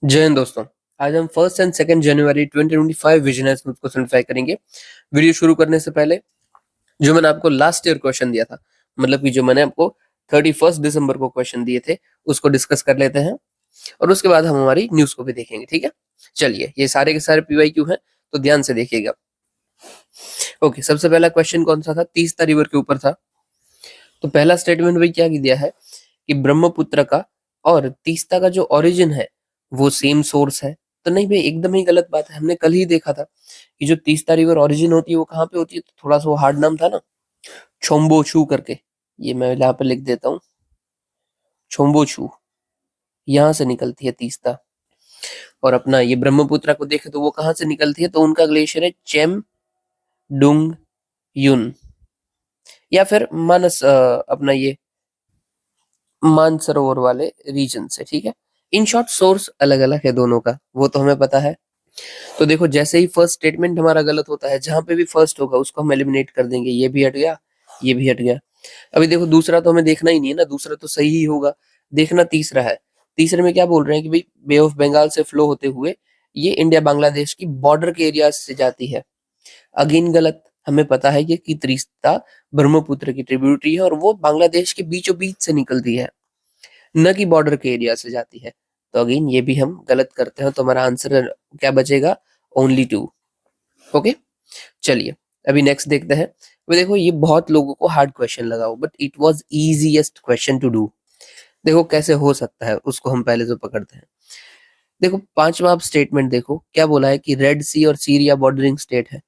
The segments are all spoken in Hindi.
जय हिंद दोस्तों। आज हम 1 एंड 2 जनवरी 2025 विजनर्स न्यूज को सिम्प्लीफाई करेंगे। वीडियो शुरू करने से पहले जो मैंने आपको लास्ट ईयर क्वेश्चन दिया था, मतलब कि जो मैंने आपको 31 दिसंबर को क्वेश्चन दिए थे, उसको डिस्कस कर लेते हैं और उसके बाद हम हमारी न्यूज को भी देखेंगे। ठीक है, चलिए, ये सारे के सारे PYQ हैं, तो ध्यान से देखिएगा। ओके, सबसे पहला क्वेश्चन कौन सा था? तीस्ता रिवर के ऊपर था। तो पहला स्टेटमेंट भाई क्या दिया है कि ब्रह्मपुत्र का और तीस्ता का जो ओरिजिन है वो सेम सोर्स है। तो नहीं भाई, एकदम ही गलत बात है। हमने कल ही देखा था कि जो तीस्ता रिवर ओरिजिन होती है वो कहाँ पे होती है। तो थोड़ा सा वो हार्ड नाम था ना, छोम्बोछू करके। ये मैं यहाँ पे लिख देता हूँ, छोम्बोछू, यहाँ से निकलती है तीस्ता। और अपना ये ब्रह्मपुत्र को देखे तो वो कहाँ से निकलती है, तो उनका ग्लेशियर है चेम डुंग युन, या फिर मानस अपना ये मानसरोवर वाले रीजन से। ठीक है, इन शॉर्ट सोर्स अलग अलग है दोनों का, वो तो हमें पता है। तो देखो, जैसे ही फर्स्ट स्टेटमेंट हमारा गलत होता है, जहां पे भी फर्स्ट होगा उसको हम एलिमिनेट कर देंगे। ये भी हट गया, ये भी हट गया। अभी देखो, दूसरा तो हमें देखना ही नहीं है ना, दूसरा तो सही ही होगा। देखना तीसरा है। तीसरे में क्या बोल रहे हैं कि भाई बे ऑफ बंगाल से फ्लो होते हुए ये इंडिया बांग्लादेश की बॉर्डर के एरिया से जाती है। अगेन गलत। हमें पता है कि तीस्ता ब्रह्मपुत्र की ट्रिब्यूटरी है और वो बांग्लादेश के बीचों बीच से निकलती है, न कि बॉर्डर के एरिया से जाती है। तो अगेन ये भी हम गलत करते हैं, तो हमारा आंसर क्या बचेगा? ओनली 2। ओके, चलिए अभी नेक्स्ट देखते हैं। अभी देखो, ये बहुत लोगों को हार्ड क्वेश्चन लगा हो, but it was easiest question to do. देखो कैसे हो सकता है, उसको हम पहले तो पकड़ते हैं। देखो, पांचवा आप स्टेटमेंट देखो, क्या बोला है कि रेड सी और सीरिया बॉर्डरिंग स्टेट है।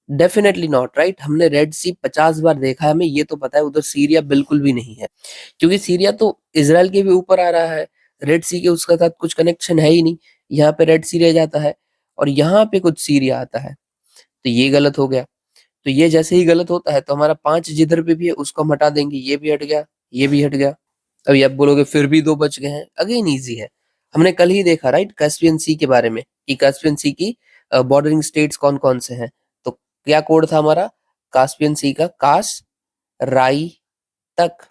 Definitely not right. हमने रेड सी 50 बार देखा है, हमें ये तो पता है उधर सीरिया बिल्कुल भी नहीं है, क्योंकि सीरिया तो इसराइल के भी ऊपर आ रहा है। रेड सी के उसके साथ कुछ कनेक्शन है ही नहीं। यहाँ पे रेड सी रह जाता है और यहाँ पे कुछ सीरिया आता है, तो ये गलत हो गया। तो ये जैसे ही गलत होता है तो हमारा 5 जिधर पे भी है उसको हम हटा देंगे। ये भी हट गया, ये भी हट गया। अभी आप बोलोगे फिर भी 2 बच गए हैं। अगेन इजी है, हमने कल ही देखा राइट कैस्पियन सी के बारे में, कि कैस्पियन सी की बॉर्डरिंग स्टेट्स कौन कौन से हैं। तो क्या कोड था हमारा कास्पियन सी का? कास राई तक।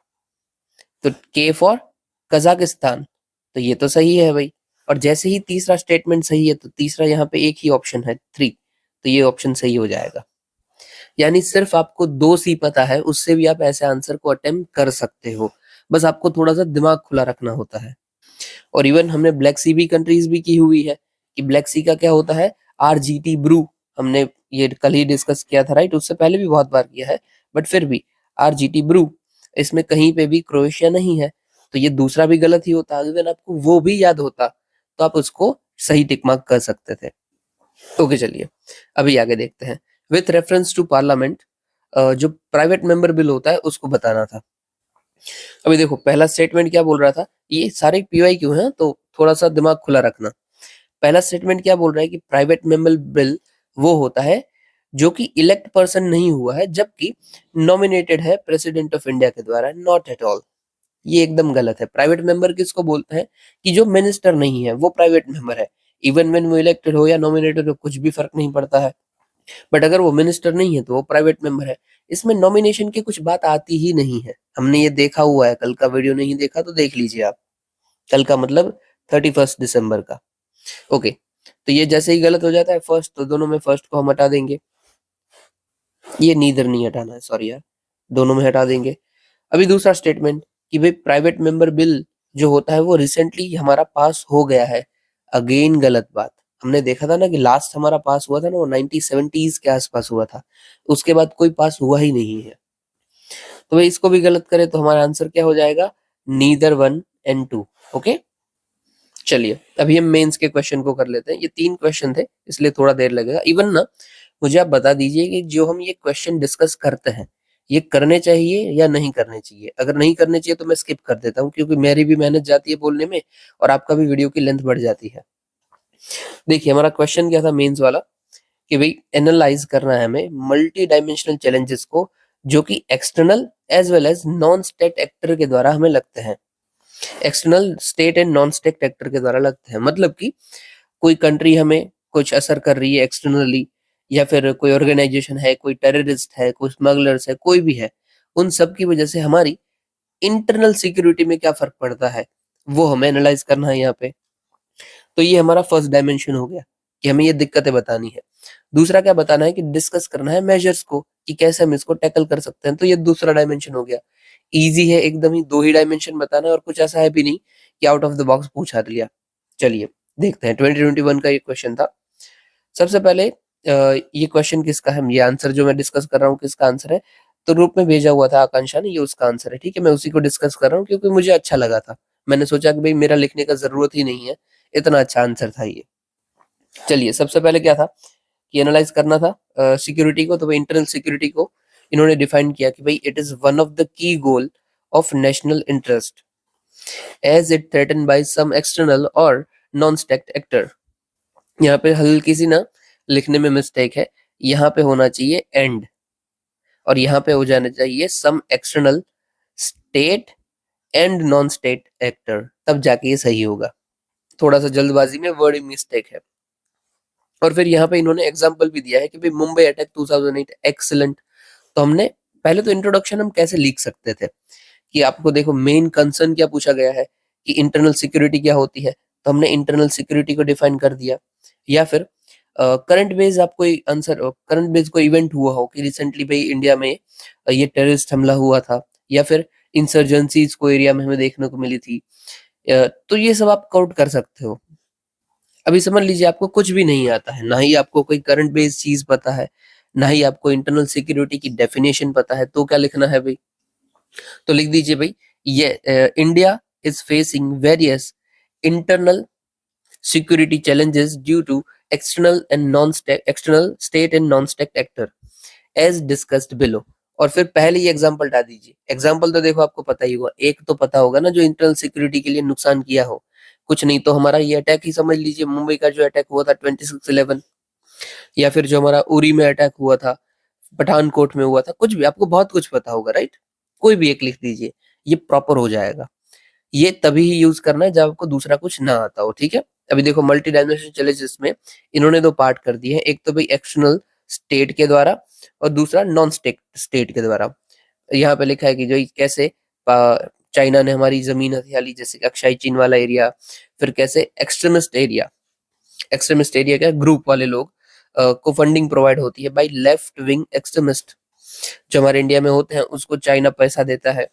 तो के फॉर कजाकिस्तान। तो ये तो सही है भाई। और जैसे ही तीसरा स्टेटमेंट सही है, तो तीसरा यहाँ पे एक ही ऑप्शन है 3, तो ये ऑप्शन सही हो जाएगा। यानी सिर्फ आपको 2C पता है, उससे भी आप ऐसे आंसर को अटेम्प्ट कर सकते हो। बस आपको थोड़ा सा दिमाग खुला रखना होता है। और इवन हमने ब्लैक सी भी कंट्रीज भी की हुई है, कि ब्लैक सी का क्या होता है? RGT ब्रू। हमने ये कल ही डिस्कस किया था राइट, उससे पहले भी बहुत बार किया है, बट फिर भी RGT ब्रू, इसमें कहीं पे भी क्रोएशिया नहीं है। तो ये दूसरा भी गलत ही होता। अगर आपको वो भी याद होता तो आप उसको सही टिक मार्क कर सकते थे। ओके, चलिए अभी आगे देखते हैं। विथ रेफरेंस टू पार्लियामेंट, जो प्राइवेट मेंबर बिल होता है उसको बताना था। अभी देखो, पहला स्टेटमेंट क्या बोल रहा था? ये सारे PYQ हैं, तो थोड़ा सा दिमाग खुला रखना। पहला स्टेटमेंट क्या बोल रहा है कि प्राइवेट मेंबर बिल वो होता है जो कि इलेक्ट पर्सन नहीं हुआ है, जबकि नॉमिनेटेड है प्रेसिडेंट ऑफ इंडिया के द्वारा। नॉट एट ऑल, ये एकदम गलत है। प्राइवेट मेंबर किसको बोलते हैं? कि जो मिनिस्टर नहीं है वो प्राइवेट मेंबर है। इवन व्हेन वो इलेक्टेड हो या नॉमिनेटेड हो, कुछ भी फर्क नहीं पड़ता है। बट अगर वो मिनिस्टर नहीं है तो वो प्राइवेट मेंबर है। इसमें नॉमिनेशन की कुछ बात आती ही नहीं है। हमने ये देखा हुआ है। कल का वीडियो नहीं देखा तो देख लीजिए आप। कल का मतलब 31 दिसंबर का। ओके, तो ये जैसे ही गलत हो जाता है फर्स्ट, तो दोनों में फर्स्ट को हम हटा देंगे। ये नीदर नहीं हटाना है, सॉरी यार, दोनों में हटा देंगे। अभी दूसरा स्टेटमेंट कि भाई प्राइवेट मेंबर बिल जो होता है वो रिसेंटली हमारा पास हो गया है। अगेन गलत बात। हमने देखा था ना कि लास्ट हमारा पास हुआ था ना, वो 1970s के आसपास हुआ था। उसके बाद कोई पास हुआ ही नहीं है। तो भाई इसको भी गलत करें तो हमारा आंसर क्या हो जाएगा? Neither 1 and 2। ओके, चलिए अभी हम मेंस के क्वेश्चन को कर लेते हैं। ये 3 क्वेश्चन थे, इसलिए थोड़ा देर लगेगा। इवन ना, मुझे आप बता दीजिए कि जो हम ये क्वेश्चन डिस्कस करते हैं, ये करने चाहिए या नहीं करने चाहिए। अगर नहीं करने चाहिए तो मैं स्किप कर देता हूँ, क्योंकि मेरी भी मेहनत जाती है बोलने में और आपका भी वीडियो की लेंथ बढ़ जाती है। देखिए, हमारा क्वेश्चन क्या था मेंस वाला, कि भाई एनालाइज करना है हमें मल्टी डायमेंशनल चैलेंजेस को, जो कि external as well as non state actor के द्वारा हमें लगते हैं। External state and non state actor के द्वारा लगते हैं, मतलब कि कोई कंट्री हमें कुछ असर कर रही है एक्सटर्नली, या फिर कोई ऑर्गेनाइजेशन है, कोई टेररिस्ट है, कोई स्मगलर्स है, कोई भी है, उन सब की वजह से हमारी इंटरनल सिक्योरिटी में क्या फर्क पड़ता है, वो हमें एनालाइज करना है यहाँ पे। तो ये हमारा फर्स्ट डायमेंशन हो गया कि हमें ये दिक्कतें बतानी है। दूसरा क्या बताना है कि डिस्कस करना है मेजर्स को कि कैसे हम इसको टैकल कर सकते हैं, तो ये दूसरा डायमेंशन हो गया। ईज़ी है एकदम ही, 2 ही डायमेंशन बताना है और कुछ ऐसा है भी नहीं कि आउट ऑफ द बॉक्स पूछा लिया। चलिए देखते हैं 2021 का ये क्वेश्चन था। सबसे पहले ये क्वेश्चन किसका है, ये आंसर जो मैं डिस्कस कर रहा हूँ किसका आंसर है, तो ग्रुप में भेजा हुआ था आकांक्षा ने, ये उसका आंसर है। ठीक है, मैं उसी को डिस्कस कर रहा हूँ क्योंकि मुझे अच्छा लगा था। मैंने सोचा कि भाई मेरा लिखने का जरूरत ही नहीं है, इतना अच्छा आंसर था ये। चलिए सबसे पहले क्या था कि एनालाइज करना था सिक्योरिटी को, तो भाई इंटरनल सिक्योरिटी को इन्होंने डिफाइन किया कि भाई it is one of the key goal of national interest as it threaten by some external और नॉन स्टेट एक्टर। यहाँ पे हल्की सी ना लिखने में मिस्टेक है, यहाँ पे होना चाहिए एंड और यहाँ पे हो जाना चाहिए some external state and non state actor, तब जाके ये सही होगा। थोड़ा सा जल्दबाजी में वर्डिंग मिस्टेक है। और फिर यहाँ पे इन्होंने एग्जांपल भी दिया है कि भाई मुंबई अटैक 2008 एक्सीलेंट। तो हमने पहले तो इंट्रोडक्शन हम कैसे लिख सकते थे कि आपको देखो मेन कंसर्न क्या पूछा गया है कि इंटरनल सिक्योरिटी क्या होती है, तो हमने इंटरनल सिक्योरिटी को डिफाइन कर दिया। या फिर करंट बेस आप कोई आंसर, करंट बेस कोई इवेंट हुआ हो कि रिसेंटली भाई इंडिया में ये टेररिस्ट हमला हुआ था, या फिर इंसर्जेंसीज को एरिया में हमें देखने को मिली थी, तो ये सब आप काउंट कर सकते हो। अभी समझ लीजिए आपको कुछ भी नहीं आता है, ना ही आपको कोई करंट बेस्ड चीज पता है, ना ही आपको इंटरनल सिक्योरिटी की डेफिनेशन पता है, तो क्या लिखना है भाई, तो लिख दीजिए भाई ये India is facing various internal security challenges due to external state and non-state actor as discussed below। और फिर पहले ही एग्जांपल डाल दीजिए। एग्जांपल तो देखो आपको पता ही होगा, एक तो पता होगा ना जो इंटरनल सिक्योरिटी के लिए नुकसान किया हो, कुछ नहीं तो हमारा ये अटैक ही समझ लीजिए, मुंबई का जो अटैक हुआ था 26/11, या फिर जो हमारा उरी में अटैक हुआ था, पठानकोट में हुआ था, कुछ भी आपको बहुत कुछ पता होगा राइट। कोई भी एक लिख दीजिए, ये प्रॉपर हो जाएगा। ये तभी ही यूज करना है जब आपको दूसरा कुछ ना आता हो, ठीक है। अभी देखो मल्टी डायमेंशनल चैलेंजेस में इन्होंने दो पार्ट कर दिए हैं, एक तो भाई एक्सटर्नल स्टेट के द्वारा और दूसरा नॉन स्टेट स्टेट के द्वारा। यहाँ पे लिखा है कि जो कैसे चाइना ने हमारी जमीन हथियाली, जैसे अक्साई चीन वाला एरिया, फिर कैसे एक्सट्रीमिस्ट एरिया, एक्सट्रीमिस्ट एरिया क्या, ग्रुप वाले लोग को फंडिंग प्रोवाइड होती है बाई लेफ्ट विंग एक्सट्रीमिस्ट, जो हमारे इंडिया में होते हैं उसको चाइना पैसा देता है।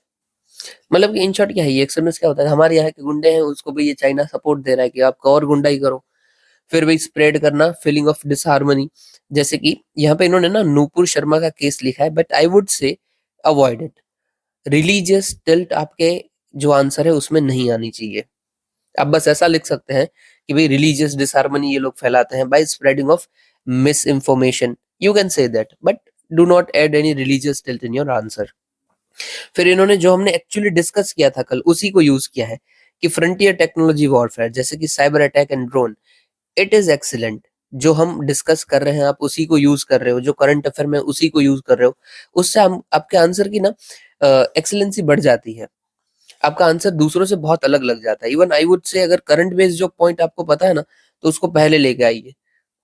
मतलब कि इन शॉर्ट क्या है, ये एक्सट्रीमिस्ट क्या होता है, हमारे यहाँ के गुंडे हैं उसको भी ये चाइना सपोर्ट दे रहा है कि आपका और गुंडाई करो। फिर भी स्प्रेड करना फीलिंग ऑफ डिसहार्मनी, जैसे कि यहाँ पे इन्होंने ना नूपुर शर्मा का केस लिखा है, बट आई वुड से अवॉइड इट। रिलीजियस टिल्ट आपके जो आंसर है उसमें नहीं आनी चाहिए। आप बस ऐसा लिख सकते हैं कि भाई रिलीजियस डिसहार्मनी ये लोग फैलाते हैं by spreading of misinformation, you can say that, but do not add any religious tilt in your answer. फिर इन्होंने जो हमने एक्चुअली डिस्कस किया था कल उसी को यूज किया है कि फ्रंटियर टेक्नोलॉजी वॉरफेयर, जैसे कि cyber attack and drone, it is excellent. जो हम डिस्कस कर रहे हैं आप उसी को यूज कर रहे हो, जो करंट अफेयर में उसी को यूज कर रहे हो, उससे हम आपके आंसर की ना एक्सीलेंसी बढ़ जाती है, आपका आंसर दूसरों से बहुत अलग लग जाता है। इवन आई वुड से अगर करंट बेस्ड जो पॉइंट आपको पता है ना, तो उसको पहले लेके आइए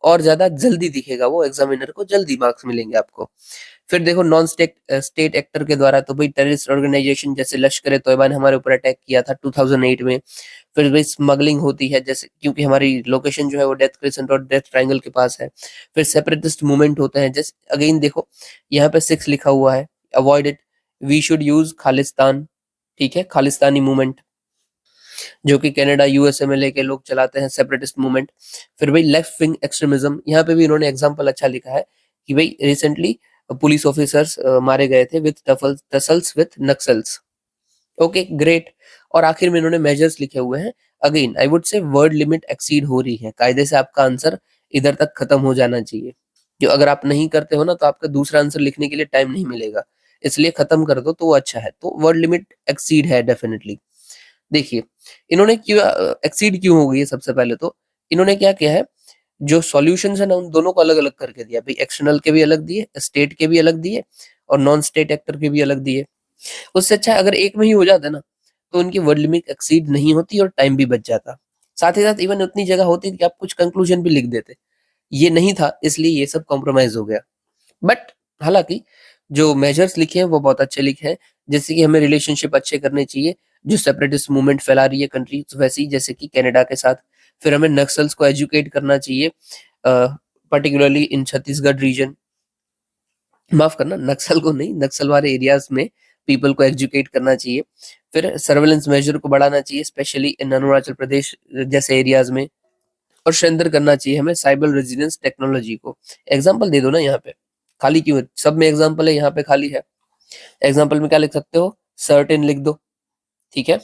और ज्यादा जल्दी दिखेगा वो, एग्जामिनर को जल्दी मार्क्स मिलेंगे आपको। फिर देखो नॉन स्टेट स्टेट एक्टर के द्वारा, तो भाई टेररिस्ट ऑर्गेनाइजेशन जैसे लश्कर ए तोयबा ने हमारे ऊपर अटैक किया था 2008 में। फिर भाई स्मगलिंग होती है, जैसे क्योंकि हमारी लोकेशन जो है वो डेथ क्रिसेंट और डेथ ट्रायंगल के पास है। फिर सेपरेटिस्ट मूवमेंट होते हैं, जैसे अगेन देखो यहाँ पे 6 लिखा हुआ है, avoid it, we should use Khalistan, ठीक है, खालिस्तानी मूवमेंट जो कि कनाडा यूएसए में लेके लोग चलाते हैं, सेपरेटिस्ट मूवमेंट। फिर भाई लेफ्ट विंग एक्सट्रीमिज्म, यहाँ पे भी इन्होंने एग्जांपल अच्छा लिखा है कि भाई रिसेंटली पुलिस ऑफिसर्स मारे गए थे with tassels with Naxals, okay great. और आखिर में इन्होंने मेजर्स लिखे हुए हैं, अगेन आई वुड से वर्ड लिमिट एक्सीड हो रही है, कायदे से आपका आंसर इधर तक खत्म हो जाना चाहिए। जो अगर आप नहीं करते हो ना तो आपका दूसरा आंसर लिखने के लिए टाइम नहीं मिलेगा, इसलिए खत्म कर दो तो वो अच्छा है। तो वर्ड लिमिट एक्सीड है डेफिनेटली। देखिए इन्होंने क्यों एक्सीड क्यों हो गई है, सबसे पहले तो इन्होंने क्या किया है, जो सॉल्यूशंस है ना उन दोनों को अलग अलग करके दिया भाई, एक्सटर्नल के भी अलग दिए, स्टेट के भी अलग दिए और नॉन स्टेट एक्टर के भी अलग दिए। उससे अच्छा अगर एक में ही हो जाता ना तो उनकी वर्ड लिमिट एक्सीड नहीं होती और टाइम भी बच जाता। साथ ही साथ इवन उतनी जगह होती कि आप कुछ कंक्लूजन भी लिख देते, ये नहीं था इसलिए ये सब कॉम्प्रोमाइज हो गया। बट हालांकि जो मेजर्स लिखे हैं वो बहुत अच्छे लिखे हैं, जैसे कि हमें रिलेशनशिप अच्छे करने चाहिए, जो सेपरेटिस्ट मूवमेंट फैला रही है कंट्री वैसी, जैसे कि कनाडा के साथ फिर हमें नक्सल्स को एजुकेट करना चाहिए, पर्टिकुलरली इन छत्तीसगढ़ रीजन, माफ करना, नक्सल को नहीं, नक्सल वाले एरियाज में पीपल को एजुकेट करना चाहिए। फिर सर्वेलेंस मेजर को बढ़ाना चाहिए, स्पेशली इन अरुणाचल प्रदेश जैसे एरियाज में। और स्ट्रेंथन करना चाहिए हमें साइबर रेजिलियंस टेक्नोलॉजी को। एग्जांपल दे दो ना, यहाँ पे खाली क्यों है? सब में एग्जांपल है, यहाँ पे खाली है। एग्जांपल में क्या लिख सकते हो? सर्टेन लिख दो, ठीक है।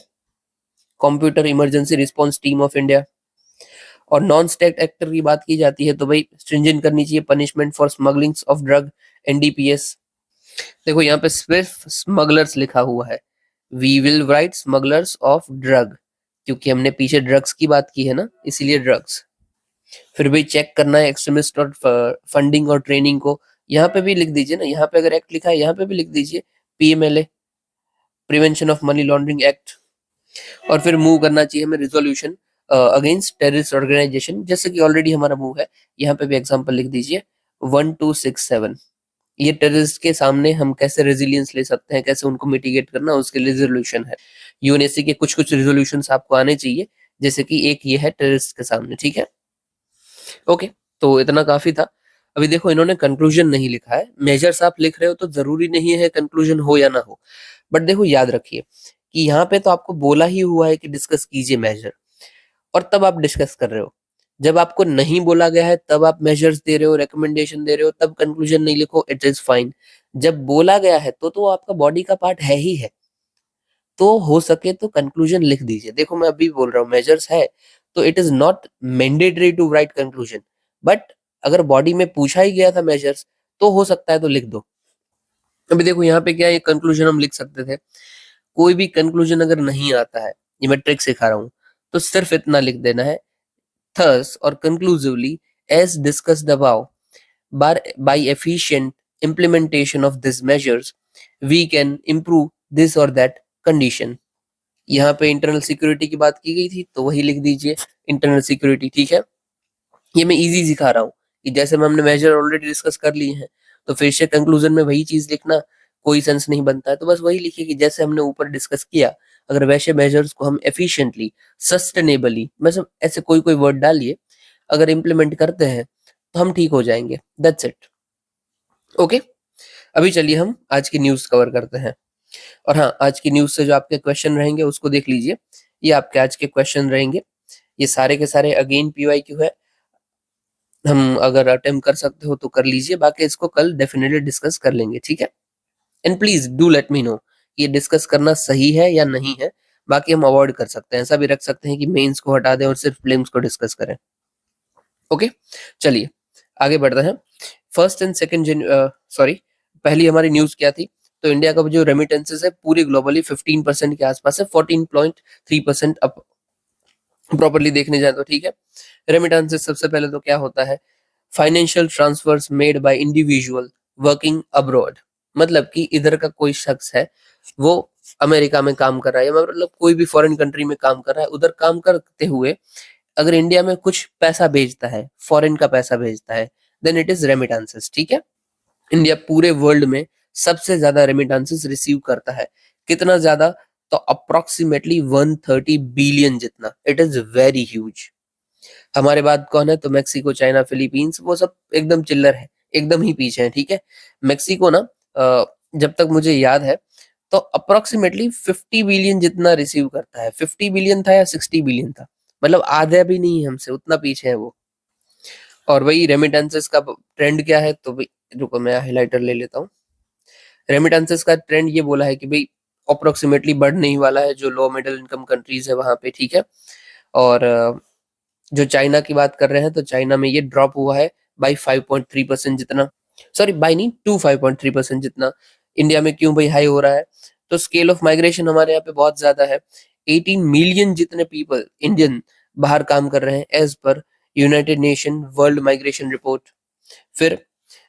Computer emergency response team of India. और नॉन स्टेट एक्टर की बात की जाती है तो भाई स्ट्रिंजेंट करनी चाहिए punishment for smugglings of drug, NDPS. देखो यहाँ पे सिर्फ स्मगलर्स लिखा हुआ है, we will write smugglers of drug, क्योंकि हमने पीछे ड्रग्स की बात की है ना, इसीलिए ड्रग्स। फिर भी चेक करना है एक्सट्रीमिस्ट और फंडिंग और ट्रेनिंग को, यहाँ पे भी लिख दीजिए ना, यहाँ पे अगर एक्ट लिखा है यहाँ पे भी लिख दीजिए PMLA, prevention of money laundering act. और फिर मूव करना चाहिए हमें रिजोल्यूशन अगेंस्ट टेररिस्ट ऑर्गेनाइजेशन, जैसे कि ऑलरेडी हमारा मूव है, यहाँ पे भी एग्जांपल लिख दीजिए 1267। ये टेररिस्ट के सामने हम कैसे रेजिलियंस ले सकते हैं, कैसे उनको मिटिगेट करना, उसके लिए रिजोल्यूशन है। यूएनएससी के कुछ कुछ रिजोल्यूशन आपको आने चाहिए, जैसे कि एक ये है टेररिस्ट के सामने, ठीक है। ओके, तो इतना काफी था। अभी देखो इन्होंने कंक्लूजन नहीं लिखा है, मेजर्स आप लिख रहे हो तो जरूरी नहीं है कंक्लूजन हो या ना हो, बट देखो याद रखिए कि यहाँ पे तो आपको बोला ही हुआ है कि डिस्कस कीजिए मेजर, और तब आप डिस्कस कर रहे हो। जब आपको नहीं बोला गया है तब आप मेजर्स दे रहे हो, रिकमेंडेशन दे रहे हो, तब कंक्लूजन नहीं लिखो, इट इज फाइन। जब बोला गया है तो आपका बॉडी का पार्ट है ही है, तो हो सके तो कंक्लूजन लिख दीजिए। देखो मैं अभी बोल रहा हूँ मेजर्स है, तो it is not mandatory to write conclusion, but अगर बॉडी में पूछा ही गया था मेजर्स तो हो सकता है तो लिख दो। अभी देखो यहाँ पे क्या है, कंक्लूजन हम लिख सकते थे। कोई भी कंक्लूजन अगर नहीं आता है, ये मैं ट्रिक सिखा रहा हूँ, तो सिर्फ इतना लिख देना है, thus or conclusively as discussed above, by efficient implementation of these measures we can improve this or that condition। यहाँ पे इंटरनल सिक्योरिटी की बात की गई थी तो वही लिख दीजिए इंटरनल सिक्योरिटी, ठीक है। ये मैं इजी सिखा रहा हूँ कि जैसे में हमने मेजर ऑलरेडी डिस्कस कर लिए हैं, तो फिर से कंक्लूजन में वही चीज लिखना कोई सेंस नहीं बनता है, तो बस वही लिखिए कि जैसे हमने ऊपर डिस्कस किया, अगर वैसे मेजर्स को हम एफिशिएंटली, सस्टेनेबली, मतलब ऐसे कोई कोई वर्ड डालिए, अगर इम्प्लीमेंट करते हैं तो हम ठीक हो जाएंगे, दैट्स इट। ओके, अभी चलिए हम आज की न्यूज कवर करते हैं। और हाँ, आज की न्यूज से जो आपके क्वेश्चन रहेंगे उसको देख लीजिए, ये आपके आज के क्वेश्चन रहेंगे, ये सारे के सारे अगेन पीवाईक्यू है। हम अगर अटेम्प्ट कर सकते हो तो कर लीजिए, बाकी इसको कल डेफिनेटली डिस्कस कर लेंगे, ठीक है। And please do let me know ये डिस्कस करना सही है या नहीं है, बाकी हम अवॉइड कर सकते हैं, ऐसा भी रख सकते हैं कि मेंस को हटा दें और सिर्फ प्रीलिम्स को डिस्कस करें। ओके, चलिए आगे बढ़ते हैं। फर्स्ट एंड सेकंड सॉरी, पहली हमारी न्यूज क्या थी, तो इंडिया का जो रेमिटेंसेस है पूरी ग्लोबली 15% के आसपास है, 14.3% अप प्रॉपर्ली देखने जाए तो, ठीक है। रेमिटेंसेस सबसे पहले तो क्या होता है, financial transfers made by individual working abroad, मतलब कि इधर का कोई शख्स है, वो अमेरिका में काम कर रहा है, मतलब कोई भी फॉरेन कंट्री में काम कर रहा है, उधर काम करते हुए अगर इंडिया में कुछ पैसा भेजता है, फॉरेन का पैसा भेजता है, देन इट इज रेमिटेंसेस, ठीक है। इंडिया पूरे वर्ल्ड में सबसे ज्यादा रेमिटेंसेस रिसीव करता है, कितना ज्यादा, तो अप्रोक्सीमेटली 130 बिलियन जितना, इट इज वेरी ह्यूज। हमारे बाद कौन है, तो मेक्सिको, चाइना, फिलीपींस, वो सब एकदम चिल्लर है, एकदम ही पीछे है, ठीक है। मेक्सिको ना जब तक मुझे याद है तो अप्रोक्सीमेटली 50 बिलियन जितना रिसीव करता है, 50 बिलियन था या 60 बिलियन था, मतलब आधा भी नहीं हमसे, उतना पीछे है वो। और वही रेमिटेंसेस का ट्रेंड क्या है, तो भाई रुको मैं हाइलाइटर ले लेता हूँ। रेमिटेंसेस का ट्रेंड ये बोला है कि भाई अप्रोक्सीमेटली बढ़ने ही वाला है, जो लो मिडिल इनकम कंट्रीज है वहां पे, ठीक है। और जो चाइना की बात कर रहे हैं तो चाइना में ये ड्रॉप हुआ है बाई 5.3% जितना, सॉरी बाई नहीं, टू 5.3% जितना। इंडिया में क्यों भाई हाई हो रहा है, तो स्केल ऑफ माइग्रेशन हमारे यहाँ पे बहुत ज्यादा है, 18 मिलियन जितने पीपल इंडियन बाहर काम कर रहे हैं as per United Nation World migration Report. फिर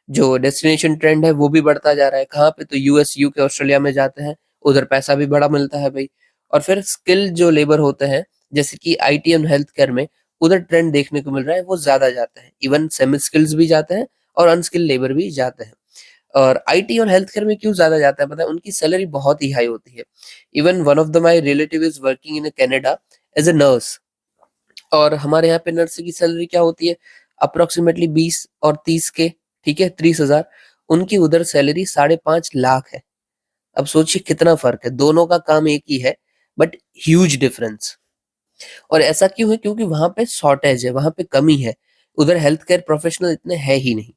जो डेस्टिनेशन ट्रेंड है वो भी बढ़ता जा रहा है, कहाँ पे, तो यूएस, यूके, ऑस्ट्रेलिया में जाते हैं, उधर पैसा भी बड़ा मिलता है भाई। और फिर स्किल जो लेबर होते हैं, जैसे कि आईटी एंड हेल्थ केयर में, उधर ट्रेंड देखने को मिल रहा है, वो ज्यादा जाते हैं, इवन सेमी स्किल्स भी जाते हैं और अनस्किल लेबर भी जाते हैं। और आईटी और हेल्थ केयर में क्यों ज्यादा जाता है पता है, उनकी सैलरी बहुत ही हाई होती है। Even one of the my relative is working in Canada as a nurse, और हमारे यहाँ पे नर्स की सैलरी क्या होती है, अप्रोक्सीमेटली 20 और 30 के, ठीक है, 30,000। उनकी उधर सैलरी 5.5 लाख है। अब सोचिए कितना फर्क है, दोनों का काम एक ही है बट ह्यूज डिफरेंस। और ऐसा क्यों है, क्योंकि वहां पे शॉर्टेज है, वहां पे कमी है, उधर हेल्थ केयर प्रोफेशनल इतने है ही नहीं।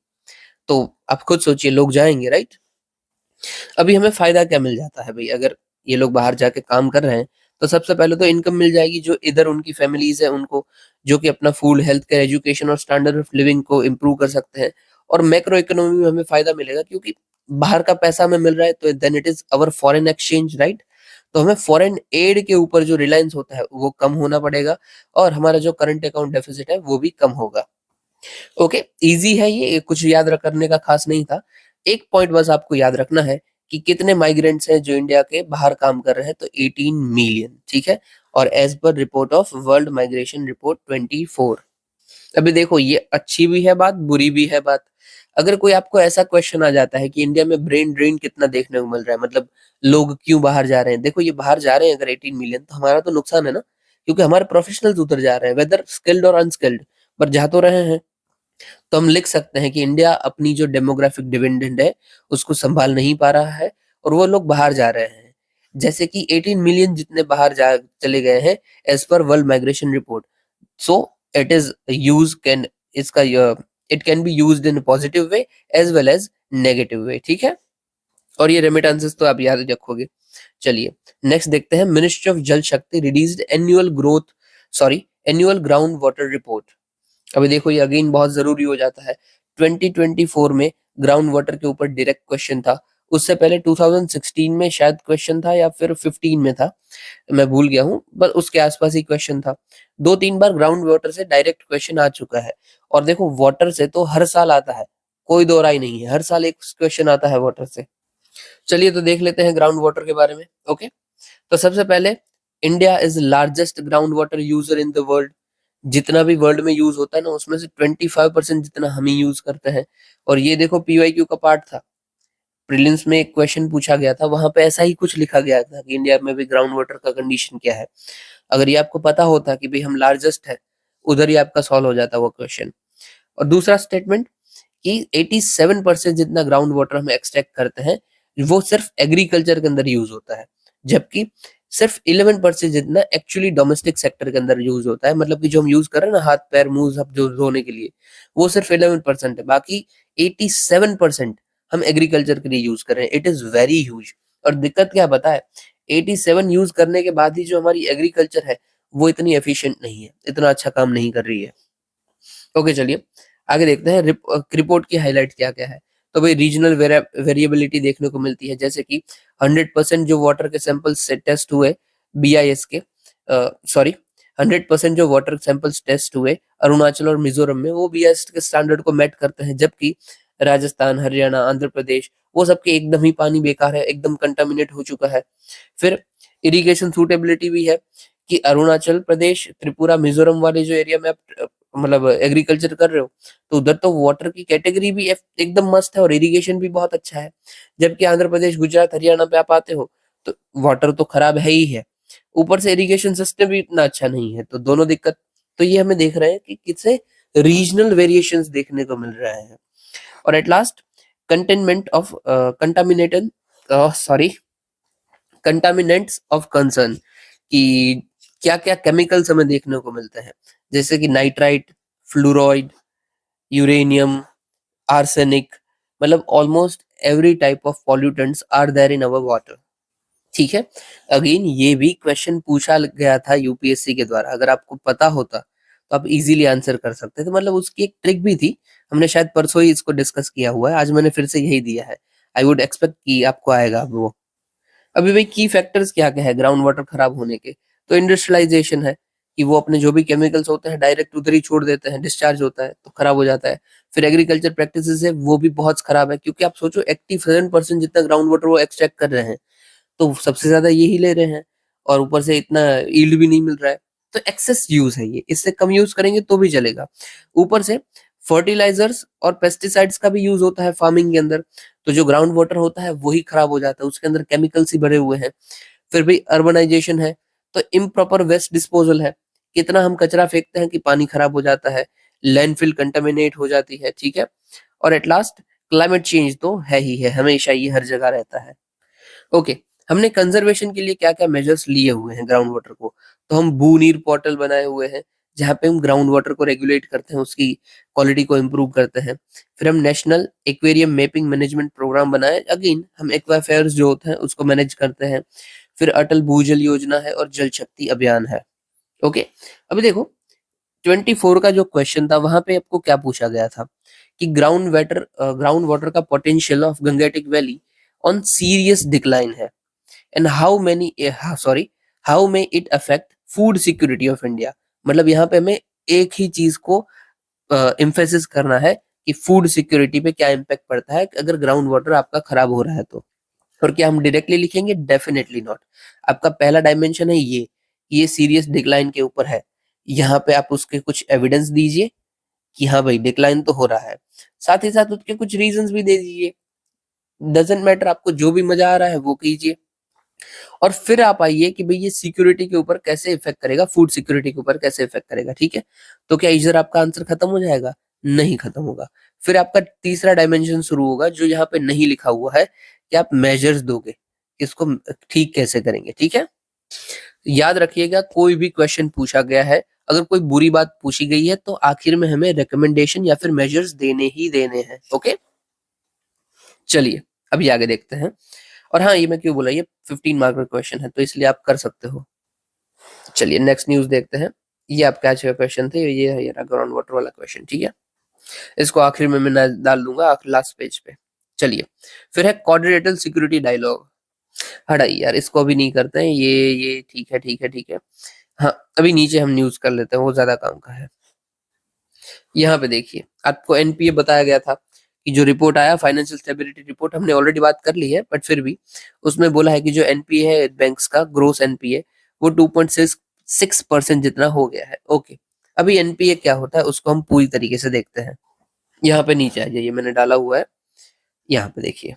तो आप खुद सोचिए, लोग जाएंगे, राइट। अभी हमें फायदा क्या मिल जाता है भाई, अगर ये लोग बाहर जाके काम कर रहे हैं, तो सबसे पहले तो इनकम मिल जाएगी जो इधर उनकी फैमिलीज है उनको, जो कि अपना फूड, हेल्थ केयर, एजुकेशन और स्टैंडर्ड ऑफ लिविंग को इम्प्रूव कर सकते हैं। और मैक्रो इकोनॉमी में हमें फायदा मिलेगा, क्योंकि बाहर का पैसा हमें मिल रहा है, तो then it is our foreign exchange, right. तो हमें फॉरेन एड के ऊपर जो रिलायंस होता है वो कम होना पड़ेगा, और हमारा जो करंट अकाउंट डेफिसिट है वो भी कम होगा। ओके, इजी है ये, कुछ याद करने का खास नहीं था। एक पॉइंट बस आपको याद रखना है कि कितने माइग्रेंट्स हैं जो इंडिया के बाहर काम कर रहे हैं, तो 18 मिलियन, ठीक है। और as per report of world migration report 24। अभी देखो, ये अच्छी भी है बात, बुरी भी है बात। अगर कोई आपको ऐसा क्वेश्चन आ जाता है कि इंडिया में ब्रेन ड्रेन कितना देखने को मिल रहा है, मतलब लोग क्यों बाहर जा रहे हैं, देखो ये बाहर जा रहे हैं अगर 18 मिलियन, तो हमारा तो नुकसान है ना, क्योंकि हमारे प्रोफेशनल्स उधर जा रहे हैं, वेदर स्किल्ड और अनस्किल्ड, पर जा तो रहे हैं। तो हम लिख सकते हैं कि इंडिया अपनी जो डेमोग्राफिक डिविडेंड है उसको संभाल नहीं पा रहा है, और वो लोग बाहर जा रहे हैं। जैसे कि 18 मिलियन जितने बाहर जा चले गए हैं as per world migration report. So it is use can इसका it can be used in positive way as well as negative way, ठीक है। और ये रेमिटेंसेस तो आप याद रखोगे। चलिए नेक्स्ट देखते हैं, मिनिस्ट्री ऑफ जल शक्ति released annual ground water report. अभी देखो ये अगेन बहुत जरूरी हो जाता है। 2024 में ग्राउंड वाटर के ऊपर डायरेक्ट क्वेश्चन था, उससे पहले 2016 में शायद क्वेश्चन था, या फिर 15 में था, मैं भूल गया हूँ, पर उसके आसपास ही क्वेश्चन था। 2-3 बार ग्राउंड वाटर से डायरेक्ट क्वेश्चन आ चुका है। और देखो वाटर से तो हर साल आता है, कोई दो राय नहीं है, हर साल एक क्वेश्चन आता है वाटर से। चलिए तो देख लेते हैं ग्राउंड वाटर के बारे में। ओके, तो सबसे पहले, India is largest ground water user in the world. जितना भी वर्ल्ड में यूज होता है ना, उसमें से 25% जितना हम ही यूज करते हैं। और ये देखो पीवाईक्यू का पार्ट था, प्रीलिम्स में एक क्वेश्चन पूछा गया था, वहां पे ऐसा ही कुछ लिखा गया था कि इंडिया में भी ग्राउंड वाटर का कंडीशन क्या है। अगर ये आपको पता होता कि भाई हम लार्जेस्ट है, उधर ही आपका सॉल्व हो जाता वो क्वेश्चन। और दूसरा स्टेटमेंट कि 87% जितना ग्राउंड वाटर हम एक्सट्रैक्ट करते हैं वो सिर्फ एग्रीकल्चर के अंदर यूज होता है, जबकि सिर्फ 11% जितना एक्चुअली डोमेस्टिक सेक्टर के अंदर यूज होता है। मतलब कि जो हम यूज कर रहे हैं ना, हाथ पैर मुंह सब जो धोने के लिए, वो सिर्फ 11% है, बाकी 87% हम एग्रीकल्चर के लिए यूज कर रहे हैं। It is very huge. और दिक्कत क्या पता है, 87 यूज करने के बाद ही जो हमारी एग्रीकल्चर है वो इतनी एफिशिएंट नहीं है, इतना अच्छा काम नहीं कर रही है। ओके चलिए आगे देखते हैं रिपोर्ट की हाईलाइट क्या क्या है। तो भाई रीजनल वेरिएबिलिटी देखने को मिलती है, जैसे कि 100% जो वाटर के सैंपल्स से टेस्ट हुए बीआईएस के, सॉरी 100% जो वाटर सैंपल्स टेस्ट हुए अरुणाचल और मिजोरम में, वो बीआईएस के स्टैंडर्ड को मेट करते हैं, जबकि राजस्थान, हरियाणा, आंध्र प्रदेश, वो सबके एकदम ही पानी बेकार है, एकदम कंटामिनेट हो चुका है। फिर इरिगेशन सूटेबिलिटी भी है कि अरुणाचल प्रदेश, त्रिपुरा, मिजोरम वाले जो एरिया में आप मतलब एग्रीकल्चर कर रहे हो, तो उधर तो वाटर की कैटेगरी भी एकदम मस्त है और इरिगेशन भी बहुत अच्छा है। जबकि आंध्र प्रदेश, गुजरात, हरियाणा पे आप आते हो तो वाटर तो खराब है ही है, ऊपर से इरिगेशन सिस्टम भी इतना अच्छा नहीं है, तो दोनों दिक्कत। तो ये हमें देख रहे हैं कि किससे रीजनल वेरिएशंस देखने को मिल रहा है। और at last, containment of contamination sorry contaminants of concern, कि क्या क्या केमिकल्स हमें देखने को मिलते हैं, जैसे कि नाइट्राइट, फ्लोराइड, यूरेनियम, आर्सेनिक, मतलब almost every type of pollutants are there in our water, ठीक है। अगेन ये भी क्वेश्चन पूछा गया था यूपीएससी के द्वारा, अगर आपको पता होता तो आप इजीली आंसर कर सकते थे, मतलब उसकी एक ट्रिक भी थी, हमने शायद परसों ही इसको डिस्कस किया हुआ है, आज मैंने फिर से यही दिया है। आई वुड एक्सपेक्ट कि आपको आएगा अब वो। अभी भाई की फैक्टर्स क्या क्या है ग्राउंड वाटर खराब होने के, तो इंडस्ट्रियलाइजेशन है, कि वो अपने जो भी केमिकल्स होते हैं डायरेक्ट उधर ही छोड़ देते हैं, डिस्चार्ज होता है तो खराब हो जाता है। फिर एग्रीकल्चर प्रैक्टिसेस है, वो भी बहुत खराब है, क्योंकि आप सोचो 87% जितना ग्राउंड वाटर वो एक्सट्रैक्ट कर रहे हैं, तो सबसे ज्यादा ये ही ले रहे हैं, और ऊपर से इतना यील्ड भी नहीं मिल रहा है, तो एक्सेस यूज है ये, इससे कम यूज करेंगे तो भी चलेगा। ऊपर से फर्टिलाइजर्स और पेस्टिसाइड्स का भी यूज होता है फार्मिंग के अंदर, तो जो ग्राउंड वाटर होता है वही खराब हो जाता है, उसके अंदर केमिकल्स ही भरे हुए हैं। फिर भी अर्बनाइजेशन है, तो इम्प्रॉपर वेस्ट डिस्पोजल है, कितना हम कचरा फेंकते हैं कि पानी खराब हो जाता है, लैंडफिल कंटामिनेट हो जाती है, ठीक है। और एट लास्ट क्लाइमेट चेंज तो है ही है, हमेशा ये हर जगह रहता है। ओके, हमने कंजर्वेशन के लिए क्या क्या मेजर्स लिए हुए हैं ग्राउंड वाटर को, तो हम बू नीर पोर्टल बनाए हुए हैं जहाँ पे हम ग्राउंड वाटर को रेगुलेट करते हैं, उसकी क्वालिटी को इम्प्रूव करते हैं। फिर हम national aquarium mapping management programme बनाए, अगेन हम एक्वाफेयर्स जो होते हैं उसको मैनेज करते हैं। फिर अटल भूजल योजना है और जल शक्ति अभियान है। ओके, अभी देखो 24 का जो क्वेश्चन था वहां पे आपको क्या पूछा गया था कि ग्राउंड वाटर का potential of Gangetic valley on serious decline है, and how may it affect food security of India. मतलब यहाँ पे हमें एक ही चीज को एम्फेसिस करना है कि फूड सिक्योरिटी पे क्या इम्पैक्ट पड़ता है अगर ग्राउंड वाटर आपका खराब हो रहा है तो। और क्या हम डायरेक्टली लिखेंगे? Definitely not. आपका पहला डायमेंशन है ये सीरियस डिक्लाइन के ऊपर है। यहाँ पे आप उसके कुछ एविडेंस दीजिए कि हाँ भाई डिक्लाइन तो हो रहा है, साथ ही साथ उसके कुछ रीजंस भी दे दीजिए। डजेंट मैटर, आपको जो भी मजा आ रहा है वो कीजिए। और फिर आप आइए कि भाई ये सिक्योरिटी के ऊपर कैसे इफेक्ट करेगा, फूड सिक्योरिटी के ऊपर कैसे इफेक्ट करेगा, ठीक है। तो क्या इधर आपका आंसर खत्म हो जाएगा? नहीं खत्म होगा। फिर आपका तीसरा डायमेंशन शुरू होगा जो यहाँ पे नहीं लिखा हुआ है कि आप मेजर्स दोगे, इसको ठीक कैसे करेंगे, ठीक है। याद रखिएगा कोई भी क्वेश्चन पूछा गया है, अगर कोई बुरी बात पूछी गई है तो आखिर में हमें रिकमेंडेशन या फिर मेजर्स देने ही देने हैं। ओके, चलिए अभी आगे देखते हैं। और हाँ, ये मैं क्यों बोला, ये 15 मार्क का क्वेश्चन है तो इसलिए आप कर सकते हो। चलिए नेक्स्ट न्यूज देखते हैं। ये आपका आज का क्वेश्चन थे, ये है यार ग्राउंड वाटर वाला क्वेश्चन, ठीक है। इसको आखिर में मैं डाल दूंगा लास्ट पेज पे। चलिए, फिर है क्वाड्रिलेटरल सिक्योरिटी डायलॉग। हटाइए यार, इसको अभी नहीं करते हैं, ये ठीक है ठीक है ठीक है। हाँ, अभी नीचे हम न्यूज कर लेते हैं, वो ज्यादा काम का है। यहाँ पे देखिए, आपको एनपीए बताया गया था कि जो रिपोर्ट आया फाइनेंशियल स्टेबिलिटी रिपोर्ट, हमने ऑलरेडी बात कर ली है बट फिर भी उसमें बोला है कि जो एनपीए है बैंक्स का ग्रोस एनपीए वो 2.6% जितना हो गया है। ओके, अभी एनपीए क्या होता है उसको हम पूरी तरीके से देखते हैं। यहाँ पे नीचे आ जाइए, मैंने डाला हुआ है, यहाँ पे देखिए।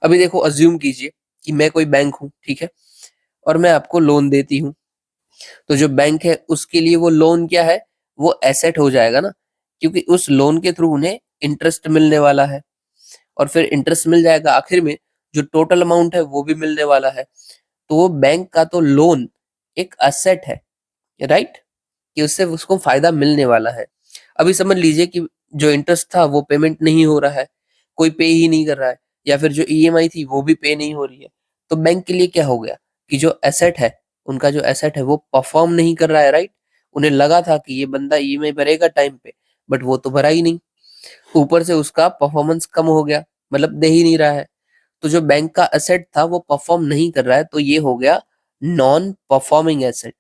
अभी देखो, अज्यूम कीजिए कि मैं कोई बैंक हूँ, ठीक है, और मैं आपको लोन देती हूँ। तो जो बैंक है उसके लिए वो लोन क्या है, वो एसेट हो जाएगा ना, क्योंकि उस लोन के थ्रू उन्हें इंटरेस्ट मिलने वाला है, और फिर इंटरेस्ट मिल जाएगा आखिर में, जो टोटल अमाउंट है वो भी मिलने वाला है। तो वो बैंक का तो लोन एक असेट है, राइट, कि उससे उसको फायदा मिलने वाला है। अभी समझ लीजिए कि जो इंटरेस्ट था वो पेमेंट नहीं हो रहा है, कोई पे ही नहीं कर रहा है, या फिर जो ईएमआई थी वो भी पे नहीं हो रही है, तो बैंक के लिए क्या हो गया कि जो एसेट है, उनका जो एसेट है वो परफॉर्म नहीं कर रहा है, राइट। उन्हें लगा था कि ये बंदा ईएमआई भरेगा टाइम पे, बट वो तो भरा ही नहीं, ऊपर से उसका परफॉर्मेंस कम हो गया, मतलब दे ही नहीं रहा है। तो जो बैंक का एसेट था वो परफॉर्म नहीं कर रहा है, तो ये हो गया नॉन परफॉर्मिंग एसेट,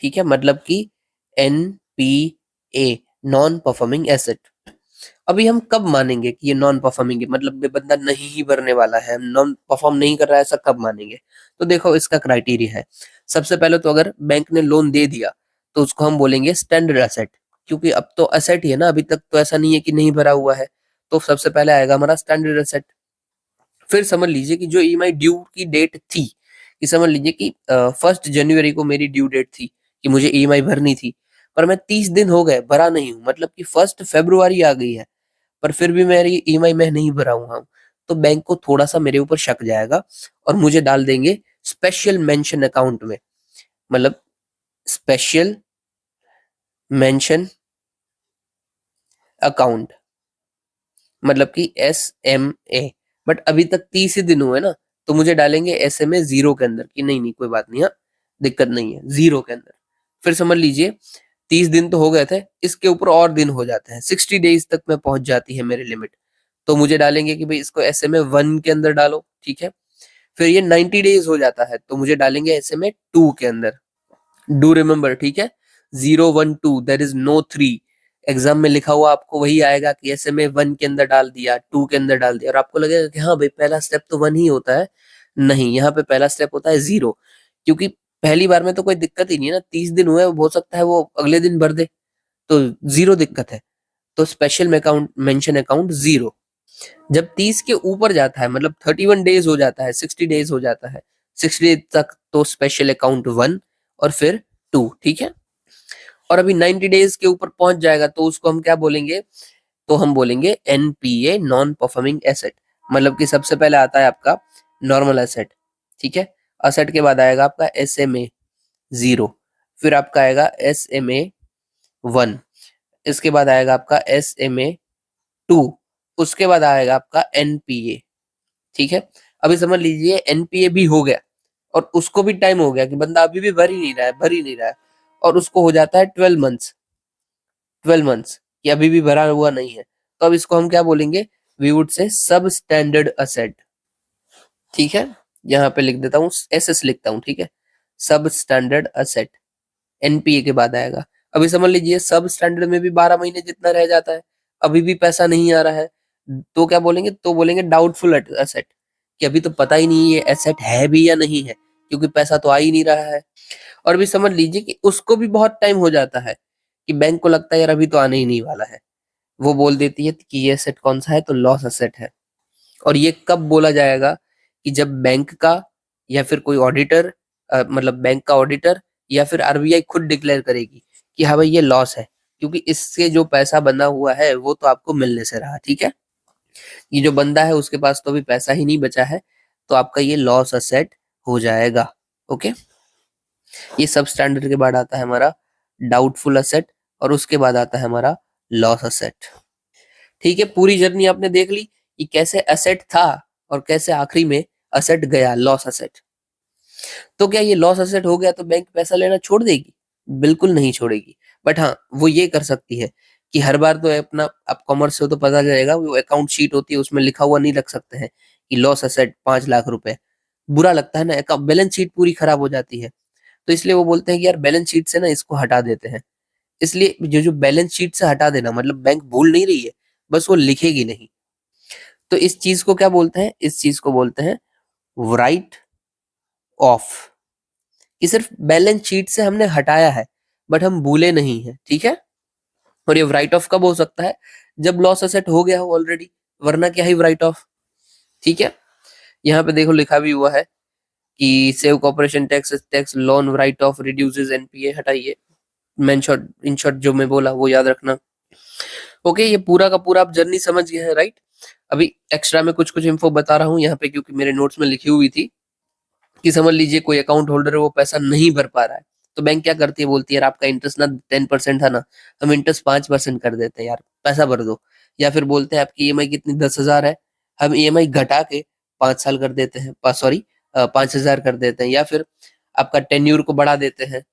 ठीक है, मतलब कि एनपीए, नॉन परफॉर्मिंग एसेट। अभी हम कब मानेंगे कि ये नॉन परफॉर्मिंग है, मतलब ये बंदा नहीं ही भरने वाला है, नॉन परफॉर्म नहीं कर रहा है, ऐसा कब मानेंगे? तो देखो इसका क्राइटेरिया है। सबसे पहले तो अगर बैंक ने लोन दे दिया तो उसको हम बोलेंगे स्टैंडर्ड एसेट, क्योंकि अब तो एसेट ही है ना, अभी तक तो ऐसा नहीं है कि नहीं भरा हुआ है। तो सबसे पहले आएगा हमारा स्टैंडर्ड एसेट। फिर समझ लीजिए कि जो ईएमआई ड्यू की डेट थी, कि समझ लीजिए कि 1 जनवरी को मेरी ड्यू डेट थी कि मुझे ईएमआई भरनी थी, पर मैं 30 दिन हो गए भरा नहीं हूँ, मतलब कि 1 फरवरी आ गई है, पर फिर भी मेरी ईएमआई मैं नहीं भरा हुआ हूँ। तो बैंक को थोड़ा सा मेरे ऊपर शक जाएगा और मुझे डाल देंगे स्पेशल मेंशन अकाउंट में, मतलब स्पेशल मेंशन अकाउंट, मतलब कि SMA। बट अभी तक 30 ही दिन हुए ना, तो मुझे डालेंगे SMA जीरो के अंदर कि नहीं नहीं कोई बात नहीं, हाँ दिक्कत नहीं है, जीरो के अंदर। फिर समझ लीजिए 30 दिन तो हो गए थे, इसके ऊपर और दिन हो जाते हैं, 60 डेज तक में पहुंच जाती है मेरी लिमिट, तो मुझे डालेंगे कि भाई इसको SMA 1 के अंदर डालो, ठीक है। फिर ये 90 डेज हो जाता है तो मुझे डालेंगे SMA 2 के अंदर। डू रिमेम्बर, ठीक है, 0 1 2, देर इज नो 3। एग्जाम में लिखा हुआ आपको वही आएगा कि SMA 1 के अंदर डाल दिया, 2 के अंदर डाल दिया, और आपको लगेगा कि हाँ भाई पहला स्टेप तो 1 ही होता है। नहीं, यहाँ पे पहला स्टेप होता है 0, क्योंकि पहली बार में तो कोई दिक्कत ही नहीं है ना, 30 दिन हुए, हो सकता है वो अगले दिन भर दे, तो 0 दिक्कत है। तो स्पेशल अकाउंट मेंशन अकाउंट 0। जब 30 के ऊपर जाता है, मतलब 31 डेज हो जाता है, 60 डेज हो जाता है, 60 डेज तक तो स्पेशल अकाउंट 1, और फिर टू, ठीक है। और अभी 90 डेज के ऊपर पहुंच जाएगा तो उसको हम क्या बोलेंगे, तो हम बोलेंगे एनपीए, नॉन परफॉर्मिंग एसेट। मतलब कि सबसे पहले आता है आपका नॉर्मल एसेट, ठीक है। एसेट के बाद आएगा आपका एसएमए 0, फिर आपका आएगा एसएमए 1, इसके बाद आएगा आपका एसएमए 2, उसके बाद आएगा आपका एनपीए, ठीक है। अभी समझ लीजिए एनपीए भी हो गया और उसको भी टाइम हो गया कि बंदा अभी भी भर ही नहीं रहा है, और उसको हो जाता है 12 मंथ्स, 12 मंथ्स कि अभी भी भरा हुआ नहीं है। तो अब इसको हम क्या बोलेंगे, वी वुड से सब स्टैंडर्ड असेट, ठीक है। यहाँ पे लिख देता हूँ, एसएस लिखता हूँ, ठीक है। सब स्टैंडर्ड असेट, एनपीए के बाद आएगा। अभी समझ लीजिए सब स्टैंडर्ड में भी 12 महीने जितना रह जाता है, अभी भी पैसा नहीं आ रहा है, तो क्या बोलेंगे, तो बोलेंगे डाउटफुल असेट, कि अभी तो पता ही नहीं ये एसेट है भी या नहीं है, क्योंकि पैसा तो आ ही नहीं रहा है। और भी समझ लीजिए कि उसको भी बहुत टाइम हो जाता है, कि बैंक को लगता है यार अभी तो आने ही नहीं वाला है, वो बोल देती है कि ये एसेट कौन सा है, तो लॉस एसेट है। और ये कब बोला जाएगा, कि जब बैंक का या फिर कोई ऑडिटर, मतलब बैंक का ऑडिटर या फिर आरबीआई खुद डिक्लेयर करेगी कि हाँ भाई ये लॉस है, क्योंकि इससे जो पैसा बना हुआ है वो तो आपको मिलने से रहा, ठीक है। ये जो बंदा है उसके पास तो अभी पैसा ही नहीं बचा है, तो आपका ये लॉस असेट हो जाएगा। ओके, ये सब स्टैंडर्ड के बाद आता है हमारा डाउटफुल असेट, और उसके बाद आता है हमारा लॉस असेट। ठीक है, पूरी जर्नी आपने देख ली कि कैसे असेट था और कैसे आखिरी में असेट गया, लॉस असेट। तो क्या ये लॉस असेट हो गया तो बैंक पैसा लेना छोड़ देगी? बिल्कुल नहीं छोड़ेगी। बट हाँ, वो ये कर सकती है कि हर बार तो अपना, आप कॉमर्स से हो तो पता चलेगा, वो अकाउंट शीट होती है उसमें लिखा हुआ नहीं रख सकते हैं कि लॉस असेट 5 लाख रुपए। बुरा लगता है ना, बैलेंस शीट पूरी खराब हो जाती है। तो इसलिए वो बोलते हैं कि यार बैलेंस शीट से ना इसको हटा देते हैं। इसलिए जो जो बैलेंस शीट से हटा देना मतलब बैंक भूल नहीं रही है, बस वो लिखेगी नहीं। तो इस चीज को क्या बोलते हैं, इस चीज को बोलते हैं राइट ऑफ, कि सिर्फ बैलेंस शीट से हमने हटाया है बट हम भूले नहीं है, ठीक है। और ये राइट ऑफ कब हो सकता है, जब लॉस असेट हो गया हो ऑलरेडी, वरना क्या ही राइट ऑफ, ठीक है। यहाँ पे देखो लिखा भी हुआ है कि save corporation tax, tax loan right of reduces NPA, हटाइए। मैं शॉर्ट, इन शॉर्ट जो मैं बोला वो याद रखना। ओके, ये पूरा का पूरा आप जर्नी समझ गए हैं, राइट। अभी एक्स्ट्रा में कुछ कुछ इन्फो बता रहा हूँ यहाँ पे, क्योंकि मेरे नोट्स में लिखी हुई थी कि समझ लीजिए कोई अकाउंट होल्डर है वो पैसा नहीं भर पा रहा है, तो बैंक क्या करती है, बोलती है यार आपका इंटरेस्ट ना 10% था ना, हम इंटरेस्ट 5% कर देते हैं, यार पैसा भर दो। या फिर बोलते हैं आपकी ईएमआई कितनी 10,000 है, हम ईएमआई घटा के 5 साल कर देते हैं, सॉरी 5,000 कर देते हैं, या फिर आपका टेन्यूर को बढ़ा देते हैं।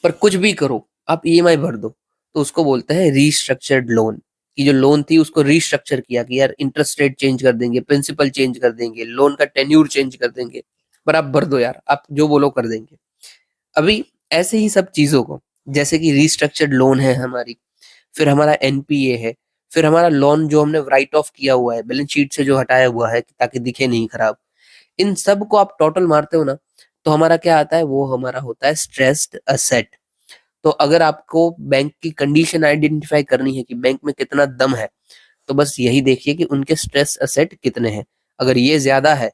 पर कुछ भी करो, आप ईएमआई भर दो, तो उसको बोलते हैं रीस्ट्रक्चर्ड लोन। की जो लोन थी उसको रीस्ट्रक्चर किया कि यार इंटरेस्ट रेट चेंज कर देंगे, प्रिंसिपल चेंज कर देंगे, लोन का टेन्यूर चेंज कर देंगे, पर आप भर दो यार, आप जो बोलो कर देंगे। अभी ऐसे ही सब चीजों को, जैसे कि रीस्ट्रक्चर्ड लोन है हमारी, फिर हमारा एनपीए है, फिर हमारा लोन जो हमने राइट ऑफ किया हुआ है, बैलेंस शीट से जो हटाया हुआ है ताकि दिखे नहीं खराब, इन सब को आप टोटल मारते हो ना, तो हमारा क्या आता है, वो हमारा होता है स्ट्रेस्ड असेट। तो अगर आपको बैंक की कंडीशन आइडेंटिफाई करनी है कि बैंक में कितना दम है, तो बस यही देखिए कि उनके स्ट्रेस असेट कितने हैं। अगर ये ज्यादा है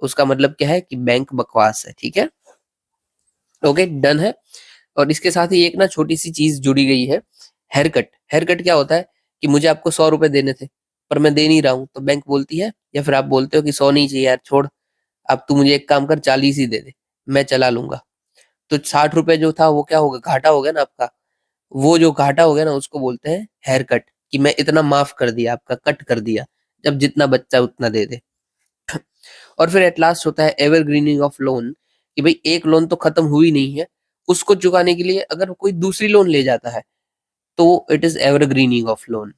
उसका मतलब क्या है, कि बैंक बकवास है, ठीक है। ओके, डन है। और इसके साथ ही एक ना छोटी सी चीज जुड़ी गई है, हेयर कट। हेयर कट क्या होता है, कि मुझे आपको 100 रुपए देने थे पर मैं दे नहीं रहा हूँ, तो बैंक बोलती है, या फिर आप बोलते हो कि 100 नहीं चाहिए यार छोड़, अब तू मुझे एक काम कर 40 ही दे दे, मैं चला लूंगा। तो 60 रुपए जो था वो क्या होगा, घाटा हो गया ना आपका। वो जो घाटा हो गया ना उसको बोलते हैं हेयर कट, कि मैं इतना माफ कर दिया, आपका कट कर दिया, जब जितना बच्चा उतना दे दे। और फिर एट लास्ट होता है एवरग्रीनिंग ऑफ लोन, कि भाई एक लोन तो खत्म हुई नहीं है, उसको चुकाने के लिए अगर कोई दूसरी लोन ले जाता है तो it is evergreening of loan.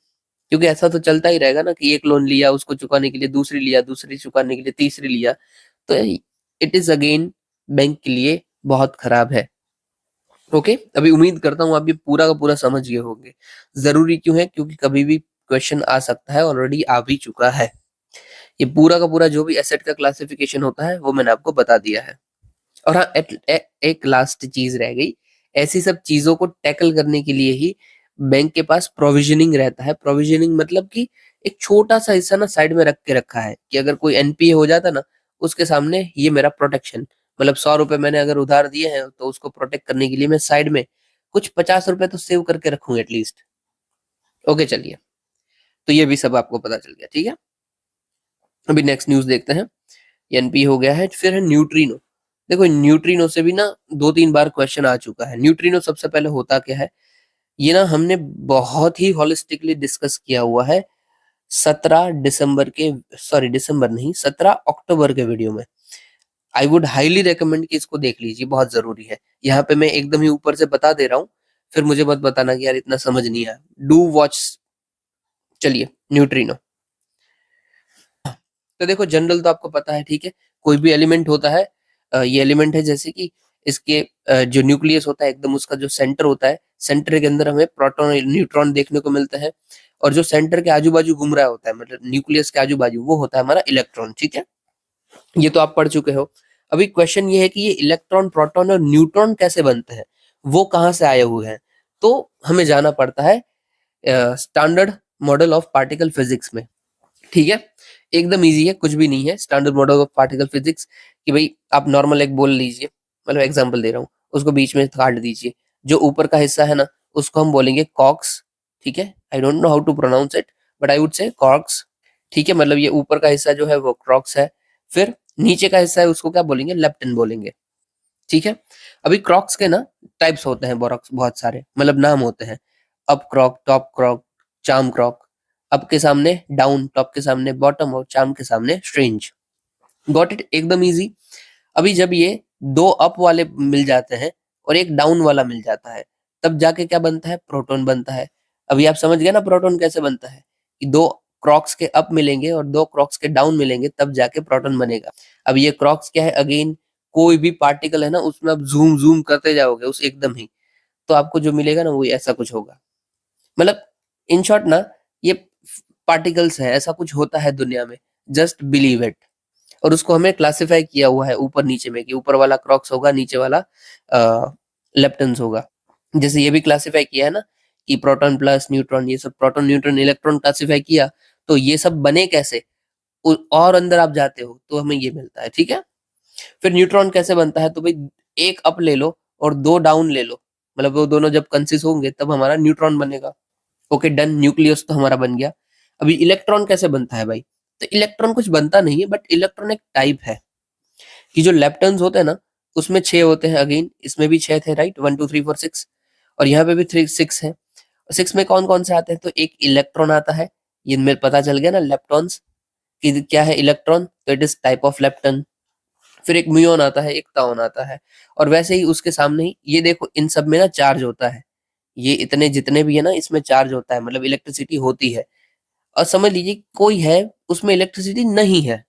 क्योंकि ऐसा तो चलता ही रहेगा ना, कि एक लोन लिया उसको चुकाने के लिए दूसरी लिया, दूसरी चुकाने के लिए तीसरी लिया, तो इट इज अगेन बैंक के लिए बहुत खराब है। ओके, अभी उम्मीद करता हूँ आप ये पूरा का पूरा समझ गए होंगे। जरूरी क्यों है, क्योंकि कभी भी क्वेश्चन आ सकता है, ऑलरेडी आ भी चुका है। ये पूरा का पूरा जो भी एसेट का क्लासिफिकेशन होता है वो मैंने आपको बता दिया है। और हाँ, एक लास्ट चीज रह गई, ऐसी सब चीजों को टैकल करने के लिए ही बैंक के पास प्रोविजनिंग रहता है। प्रोविजनिंग मतलब कि एक छोटा सा हिस्सा ना साइड में रख के रखा है, कि अगर कोई एनपीए हो जाता ना, उसके सामने ये मेरा प्रोटेक्शन, मतलब 100 रुपए मैंने अगर उधार दिए हैं तो उसको प्रोटेक्ट करने के लिए मैं साइड में कुछ 50 रुपए तो सेव करके रखूंगा एटलीस्ट। ओके चलिए, तो ये भी सब आपको पता चल गया, ठीक है। अभी नेक्स्ट न्यूज देखते हैं। एनपी हो गया है, फिर है न्यूट्रिनो। देखो न्यूट्रिनो से भी ना 2-3 बार क्वेश्चन आ चुका है। न्यूट्रिनो सबसे पहले होता क्या है, ये ना हमने बहुत ही होलिस्टिकली डिस्कस किया हुआ है 17 दिसंबर के, सॉरी दिसंबर नहीं 17 अक्टूबर के वीडियो में। आई वुड हाईली रिकमेंड कि इसको देख लीजिए, बहुत जरूरी है। यहाँ पे मैं एकदम ही ऊपर से बता दे रहा हूँ, फिर मुझे मत बताना कि यार इतना समझ नहीं आया। Do watch. चलिए न्यूट्रिनो। तो देखो जनरल तो आपको पता है, ठीक है। कोई भी एलिमेंट होता है, ये एलिमेंट है जैसे कि इसके जो न्यूक्लियस होता है एकदम उसका जो सेंटर होता है, सेंटर के अंदर हमें प्रोटॉन और न्यूट्रॉन देखने को मिलते हैं। और जो सेंटर के आजू बाजू घूम रहा होता है, मतलब न्यूक्लियस के आजू बाजू, वो होता है हमारा इलेक्ट्रॉन, ठीक है। ये तो आप पढ़ चुके हो। अभी क्वेश्चन ये है कि ये इलेक्ट्रॉन, प्रोटॉन और न्यूट्रॉन कैसे बनते हैं, वो कहाँ से आए हुए हैं। तो हमें जाना पड़ता है standard model of particle physics में, ठीक है। एकदम इजी है, कुछ भी नहीं है। Standard model of particle physics कि भाई आप नॉर्मल एक बोल लीजिए, मतलब एग्जांपल दे रहा हूँ, उसको बीच में काट दीजिए। जो ऊपर का हिस्सा है ना, उसको हम बोलेंगे कॉक्स, ठीक है। I don't know how to pronounce it, but I would say cox, ठीक है। मतलब ये ऊपर का हिस्सा जो है वो क्रॉक्स है। फिर नीचे का हिस्सा है उसको क्या बोलेंगे, लेप्टन बोलेंगे, ठीक है। अभी क्रॉक्स के ना टाइप्स होते हैं, बोरॉक्स बहुत सारे, मतलब नाम होते हैं। अप क्रॉक, टॉप क्रॉक, चाम क्रॉक। अप के सामने डाउन, टॉप के सामने बॉटम और चाम के सामने स्ट्रेंज। गॉट इट, एकदम इजी। अभी जब ये दो अप वाले मिल जाते हैं और एक डाउन वाला मिल जाता है, तब जाके क्या बनता है, प्रोटॉन बनता है। अभी आप समझ गए ना प्रोटॉन कैसे बनता है, कि दो क्रॉक्स के अप मिलेंगे और दो क्रॉक्स के डाउन मिलेंगे, तब जाके प्रोटॉन बनेगा। अब ये क्रॉक्स क्या है, अगेन कोई भी पार्टिकल है ना, उसमें आप जूम जूम करते जाओगे उस एकदम ही, तो आपको जो मिलेगा ना वो ऐसा कुछ होगा। मतलब इन शॉर्ट ना, ये पार्टिकल्स है, ऐसा कुछ होता है दुनिया में, जस्ट बिलीव इट। और उसको हमें क्लासिफाई किया हुआ है ऊपर नीचे में, कि ऊपर वाला क्रॉक्स होगा, नीचे वाला लेप्टन्स होगा। जैसे ये भी क्लासिफाई किया है ना, कि प्रोटॉन प्लस न्यूट्रॉन, ये सब प्रोटॉन न्यूट्रॉन इलेक्ट्रॉन क्लासिफाई किया, तो ये सब बने कैसे, और अंदर आप जाते हो तो हमें ये मिलता है, ठीक है। फिर न्यूट्रॉन कैसे बनता है, तो भाई एक अप ले लो और दो डाउन ले लो, मतलब वो दोनों जब कंसिस्ट होंगे तब हमारा न्यूट्रॉन बनेगा। ओके डन, न्यूक्लियस तो हमारा बन गया। अभी इलेक्ट्रॉन कैसे बनता है भाई, तो इलेक्ट्रॉन कुछ बनता नहीं है, बट इलेक्ट्रॉन एक टाइप है, कि जो लेप्टन्स होते हैं ना, उसमें 6 होते हैं। अगेन इसमें भी 6 थे, राइट, 1 2 3 4 6, और यहाँ पे भी 6 है। 6 में कौन कौन से आते हैं, तो एक इलेक्ट्रॉन आता है, ये मेरे पता चल गया ना, लेप्टॉन्स कि क्या है इलेक्ट्रॉन, तो it is type of lepton. फिर एक म्यून आता है, एक ताउन आता है। और वैसे ही उसके सामने ही ये देखो, इन सब में ना चार्ज होता है, ये इतने जितने भी है ना, इसमें चार्ज होता है, मतलब इलेक्ट्रिसिटी होती है। और समझ लीजिए कोई है उसमें इलेक्ट्रिसिटी नहीं है,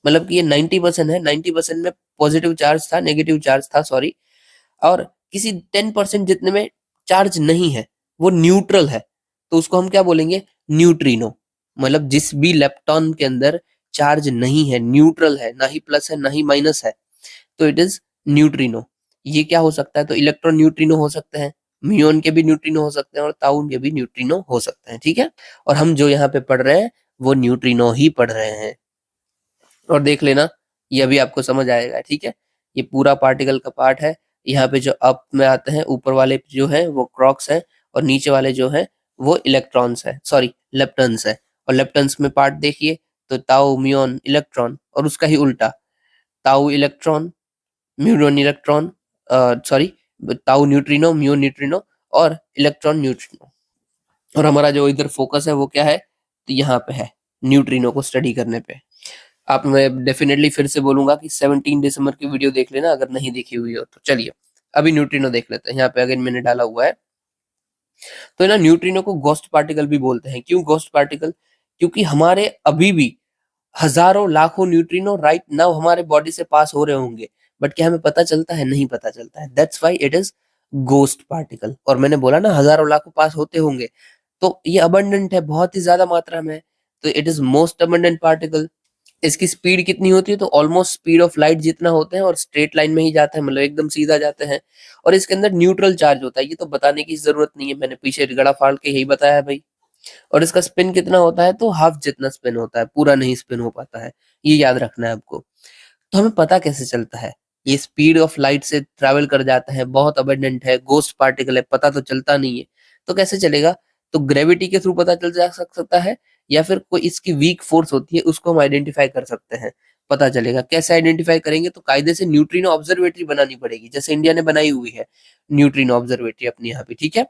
मतलब कि ये 90% है, 90% में पॉजिटिव चार्ज था, नेगेटिव चार्ज था, सॉरी। और किसी 10% जितने में चार्ज नहीं है, वो न्यूट्रल है, तो उसको हम क्या बोलेंगे, न्यूट्रिनो। मतलब जिस भी लेप्टॉन के अंदर चार्ज नहीं है, न्यूट्रल है, ना ही प्लस है ना ही माइनस है, तो इट इज न्यूट्रिनो। ये क्या हो सकता है, तो इलेक्ट्रॉन न्यूट्रिनो हो सकते हैं, म्यून के भी न्यूट्रिनो हो सकते हैं, और ताउन के भी न्यूट्रिनो हो सकते हैं, ठीक है। और हम जो यहाँ पे पढ़ रहे हैं वो न्यूट्रिनो ही पढ़ रहे हैं। और देख लेना, ये अभी आपको समझ आएगा, ठीक है। ये पूरा पार्टिकल का पार्ट है। यहाँ पे जो अप में आते हैं, ऊपर वाले जो है वो क्रॉक्स है, और नीचे वाले जो है वो इलेक्ट्रॉन्स है, सॉरी लेप्टन्स है। और लेप्टन्स में पार्ट देखिए, तो ताऊ म्यून इलेक्ट्रॉन, और उसका ही उल्टा, ताऊ इलेक्ट्रॉन, म्यून इलेक्ट्रॉन, सॉरी ताऊ न्यूट्रिनो, म्यून न्यूट्रिनो, और इलेक्ट्रॉन न्यूट्रिनो। और हमारा जो इधर फोकस है वो क्या है, तो यहाँ पे है, न्यूट्रिनो को स्टडी करने पे। आप, मैं डेफिनेटली फिर से बोलूंगा कि 17 दिसंबर की वीडियो देख लेना अगर नहीं देखी हुई हो तो। चलिए अभी न्यूट्रिनो देख लेते हैं। यहाँ पे अगेन मैंने डाला हुआ है, तो ना न्यूट्रिनो को गोस्ट पार्टिकल भी बोलते हैं। क्यों गोस्ट पार्टिकल, क्योंकि हमारे अभी भी हजारों लाखों न्यूट्रिनो राइट नाउ हमारे बॉडी से पास हो रहे होंगे, बट क्या हमें पता चलता है, नहीं पता चलता है। That's why it is ghost particle. और मैंने बोला ना हजारों लाखों पास होते होंगे, तो ये अबंडेंट है, बहुत ही ज्यादा मात्रा में है, तो it is most abundant particle. इसकी स्पीड कितनी होती है, तो ऑलमोस्ट स्पीड ऑफ लाइट जितना होते हैं, और स्ट्रेट लाइन में ही जाते हैं, मतलब एकदम सीधा जाते हैं। और इसके अंदर न्यूट्रल चार्ज होता है, ये तो बताने की जरूरत नहीं है, मैंने पीछे गड़ा फाड़ के यही बताया है भाई। और इसका स्पिन कितना होता है, तो हाफ जितना स्पिन होता है, पूरा नहीं स्पिन हो पाता है, ये याद रखना है आपको। तो हमें पता कैसे चलता है, ये स्पीड ऑफ लाइट से ट्रैवल कर जाता है, बहुत अबंडेंट है, गोस्ट पार्टिकल है, पता तो चलता नहीं है। तो कैसे चलेगा? तो ग्रेविटी के थ्रू पता चल जा सकता है, या फिर कोई इसकी वीक फोर्स होती है उसको हम आइडेंटिफाई कर सकते हैं, पता चलेगा। कैसे आइडेंटिफाई करेंगे? तो कायदे से न्यूट्रिनो ऑब्जर्वेटरी बनानी पड़ेगी, जैसे इंडिया ने बनाई हुई है न्यूट्रिनो ऑब्जर्वेटरी अपनी यहाँ पे, ठीक है।